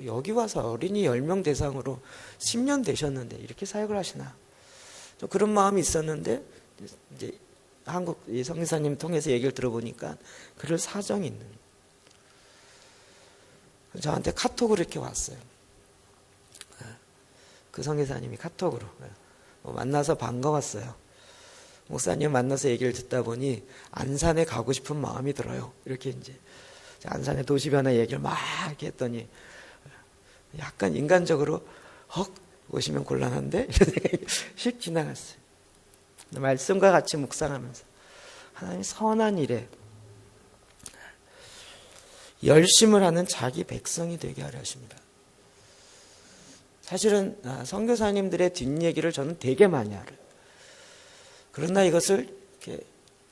여기 와서 어린이 10명 대상으로 10년 되셨는데 이렇게 사역을 하시나, 좀 그런 마음이 있었는데 이제 한국 이 성교사님 통해서 얘기를 들어보니까 그럴 사정이 있는, 저한테 카톡으로 이렇게 왔어요. 그 성교사님이 카톡으로 만나서 반가웠어요. 목사님 만나서 얘기를 듣다 보니 안산에 가고 싶은 마음이 들어요. 이렇게 이제 안산의 도시변화 얘기를 막 이렇게 했더니 약간 인간적으로 오시면 곤란한데 이런 생각이 휙 지나갔어요. 말씀과 같이 묵상하면서 하나님 선한 일에 열심을 하는 자기 백성이 되게 하려 하십니다. 사실은 선교사님들의 뒷얘기를 저는 되게 많이 알아요. 그러나 이것을 이렇게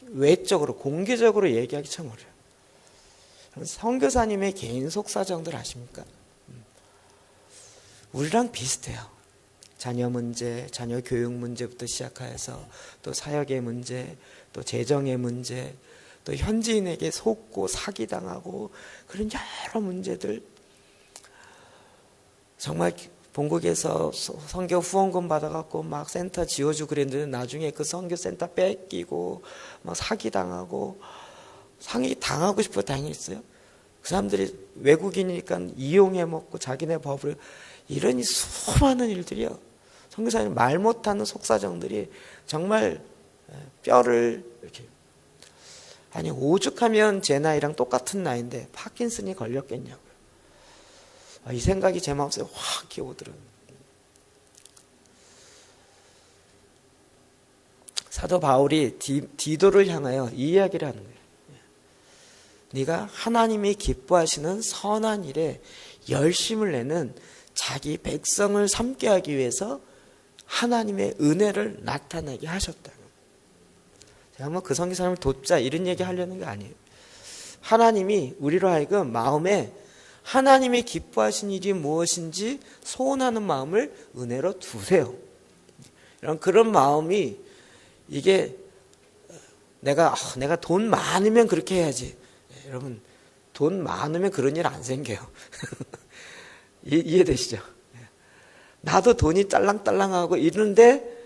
외적으로 공개적으로 얘기하기 참 어려워요. 선교사님의 개인 속사정들 아십니까? 우리랑 비슷해요. 자녀 문제, 자녀 교육 문제부터 시작해서 또 사역의 문제, 또 재정의 문제, 또 현지인에게 속고 사기당하고 그런 여러 문제들, 정말 본국에서 선교 후원금 받아갖고 막 센터 지어주고 그랬는데 나중에 그 선교 센터 뺏기고 막 사기당하고, 상이 당하고 싶어 당했어요. 그 사람들이 외국인이니까 이용해 먹고 자기네 법을, 이런 수많은 일들이요. 선교사님 말 못하는 속사정들이 정말 뼈를 이렇게, 아니 오죽하면 제 나이랑 똑같은 나이인데 파킨슨이 걸렸겠냐고요. 이 생각이 제 마음속에 확 기어오더라고요. 사도 바울이 디도를 향하여 이 이야기를 하는 거예요. 네가 하나님이 기뻐하시는 선한 일에 열심을 내는 자기 백성을 삼게 하기 위해서 하나님의 은혜를 나타내게 하셨다. 제가 뭐 그 선교사님을 돕자 이런 얘기 하려는 게 아니에요. 하나님이 우리로 하여금 마음에 하나님이 기뻐하신 일이 무엇인지 소원하는 마음을 은혜로 두세요. 그런 마음이, 이게 내가 돈 많으면 그렇게 해야지. 여러분, 돈 많으면 그런 일 안 생겨요. 이해되시죠? 나도 돈이 딸랑딸랑하고 이러는데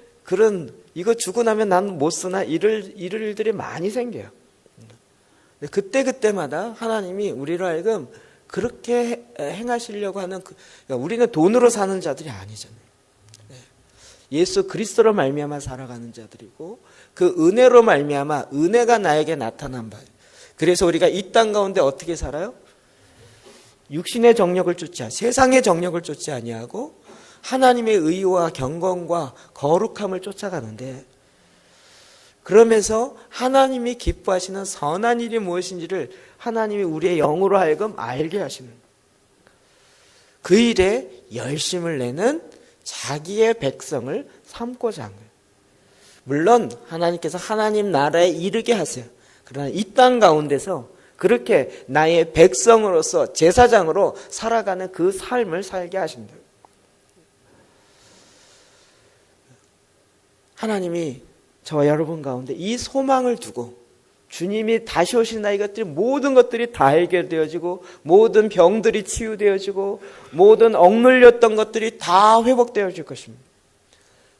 이거 주고 나면 난 못 쓰나 이럴 일들이 많이 생겨요. 그때마다 하나님이 우리로 하여금 그렇게 행하시려고 하는, 그러니까 우리는 돈으로 사는 자들이 아니잖아요. 예수 그리스도로 말미암아 살아가는 자들이고, 그 은혜로 말미암아 은혜가 나에게 나타난 바예요. 그래서 우리가 이 땅 가운데 어떻게 살아요? 육신의 정력을 쫓지, 세상의 정력을 쫓지 아니하고 하나님의 의와 경건과 거룩함을 쫓아가는데, 그러면서 하나님이 기뻐하시는 선한 일이 무엇인지를 하나님이 우리의 영으로 하여금 알게 하시는, 그 일에 열심을 내는 자기의 백성을 삼고자 한 거예요. 물론 하나님께서 하나님 나라에 이르게 하세요. 그러나 이 땅 가운데서 그렇게 나의 백성으로서 제사장으로 살아가는 그 삶을 살게 하신다. 하나님이 저와 여러분 가운데 이 소망을 두고, 주님이 다시 오신 날 이것들이 모든 것들이 다 해결되어지고, 모든 병들이 치유되어지고, 모든 억눌렸던 것들이 다 회복되어질 것입니다.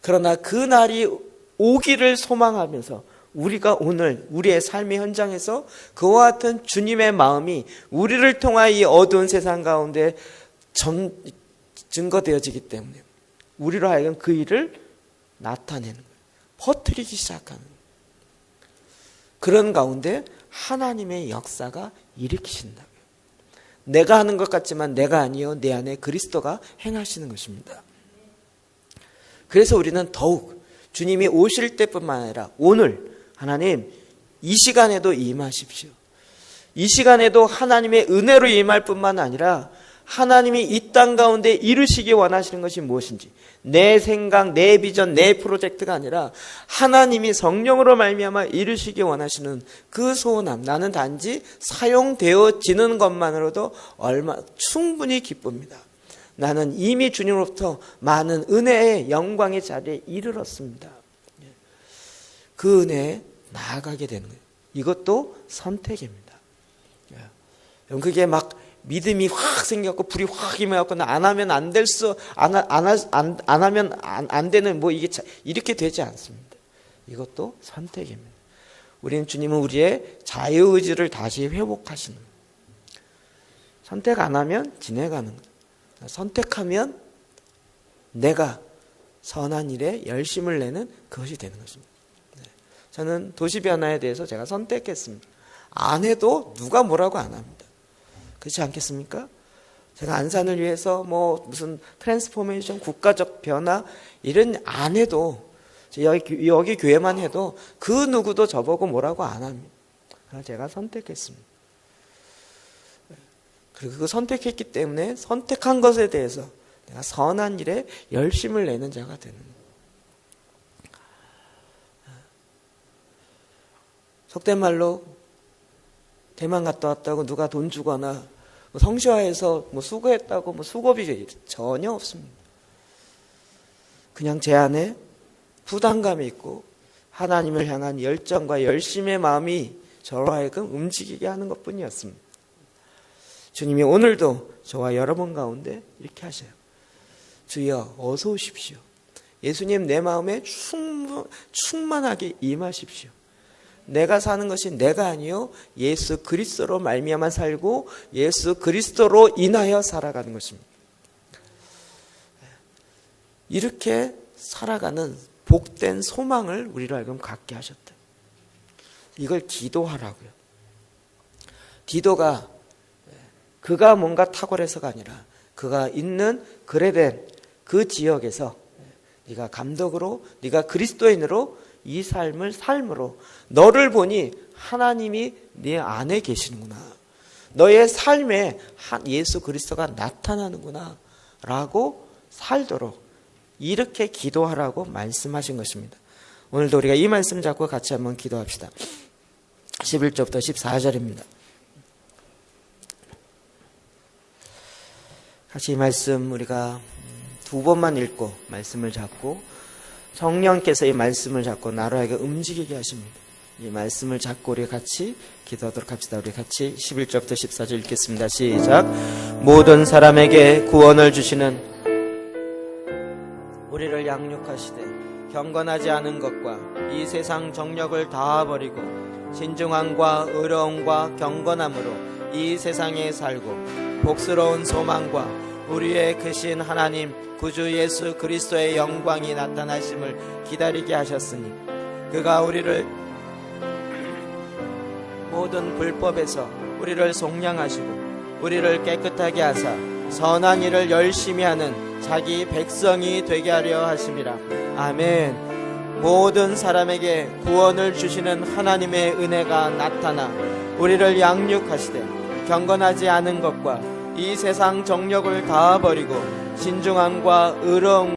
그러나 그 날이 오기를 소망하면서 우리가 오늘 우리의 삶의 현장에서 그와 같은 주님의 마음이 우리를 통하여 이 어두운 세상 가운데 증거되어지기 때문에 우리로 하여금 그 일을 나타내는 거예요. 퍼뜨리기 시작하는, 그런 가운데 하나님의 역사가 일으키신다고요. 내가 하는 것 같지만 내가 아니요 내 안에 그리스도가 행하시는 것입니다. 그래서 우리는 더욱 주님이 오실 때뿐만 아니라 오늘 하나님 이 시간에도 임하십시오. 이 시간에도 하나님의 은혜로 임할 뿐만 아니라 하나님이 이 땅 가운데 이루시기 원하시는 것이 무엇인지, 내 생각, 내 비전, 내 프로젝트가 아니라 하나님이 성령으로 말미암아 이루시기 원하시는 그 소원함, 나는 단지 사용되어지는 것만으로도 충분히 기쁩니다. 나는 이미 주님으로부터 많은 은혜의 영광의 자리에 이르렀습니다. 그 은혜에 나아가게 되는 거예요. 이것도 선택입니다. 그게 막 믿음이 확 생겼고 불이 확 임해갖고 안 하면 안 하면 안 되는 이게 이렇게 되지 않습니다. 이것도 선택입니다. 주님은 우리의 자유의지를 다시 회복하시는 거예요. 선택 안 하면 지내가는 거예요. 선택하면 내가 선한 일에 열심을 내는 그것이 되는 것입니다. 저는 도시변화에 대해서 제가 선택했습니다. 안 해도 누가 뭐라고 안 합니다. 그렇지 않겠습니까? 제가 안산을 위해서 무슨 트랜스포메이션, 국가적 변화 이런 안 해도 여기 교회만 해도 그 누구도 저보고 뭐라고 안 합니다. 그래서 제가 선택했습니다. 그리고 그 선택했기 때문에 선택한 것에 대해서 내가 선한 일에 열심을 내는 자가 되는 거예요. 속된 말로 대만 갔다 왔다고 누가 돈 주거나 성시화해서 수고했다고 수고비 전혀 없습니다. 그냥 제 안에 부담감이 있고 하나님을 향한 열정과 열심의 마음이 저로 하여금 움직이게 하는 것뿐이었습니다. 주님이 오늘도 저와 여러분 가운데 이렇게 하셔요. 주여 어서 오십시오. 예수님 내 마음에 충만하게 임하십시오. 내가 사는 것이 내가 아니요 예수 그리스도로 말미암아 살고 예수 그리스도로 인하여 살아가는 것입니다. 이렇게 살아가는 복된 소망을 우리로 하여금 갖게 하셨다. 이걸 기도하라고요. 기도가 그가 뭔가 탁월해서가 아니라 그가 있는 그레덴 그 지역에서 네가 감독으로 네가 그리스도인으로 이 삶으로 너를 보니 하나님이 네 안에 계시는구나. 너의 삶에 예수 그리스도가 나타나는구나 라고 살도록 이렇게 기도하라고 말씀하신 것입니다. 오늘도 우리가 이 말씀 잡고 같이 한번 기도합시다. 11절부터 14절입니다. 같이 이 말씀 우리가 두 번만 읽고 말씀을 잡고 성령께서 이 말씀을 잡고 나로 하여금 움직이게 하십니다. 이 말씀을 잡고 우리 같이 기도하도록 합시다. 우리 같이 11절부터 14절 읽겠습니다. 시작. 모든 사람에게 구원을 주시는 우리를 양육하시되 경건하지 않은 것과 이 세상 정력을 다 버리고 신중함과 의로움과 경건함으로 이 세상에 살고 복스러운 소망과 우리의 크신 하나님 구주 예수 그리스도의 영광이 나타나심을 기다리게 하셨으니 그가 우리를 모든 불법에서 우리를 속량하시고 우리를 깨끗하게 하사 선한 일을 열심히 하는 자기 백성이 되게 하려 하심이라. 아멘. 모든 사람에게 구원을 주시는 하나님의 은혜가 나타나 우리를 양육하시되 경건하지 않은 것과 이 세상 정력을 다 버리고 신중함과 의로움과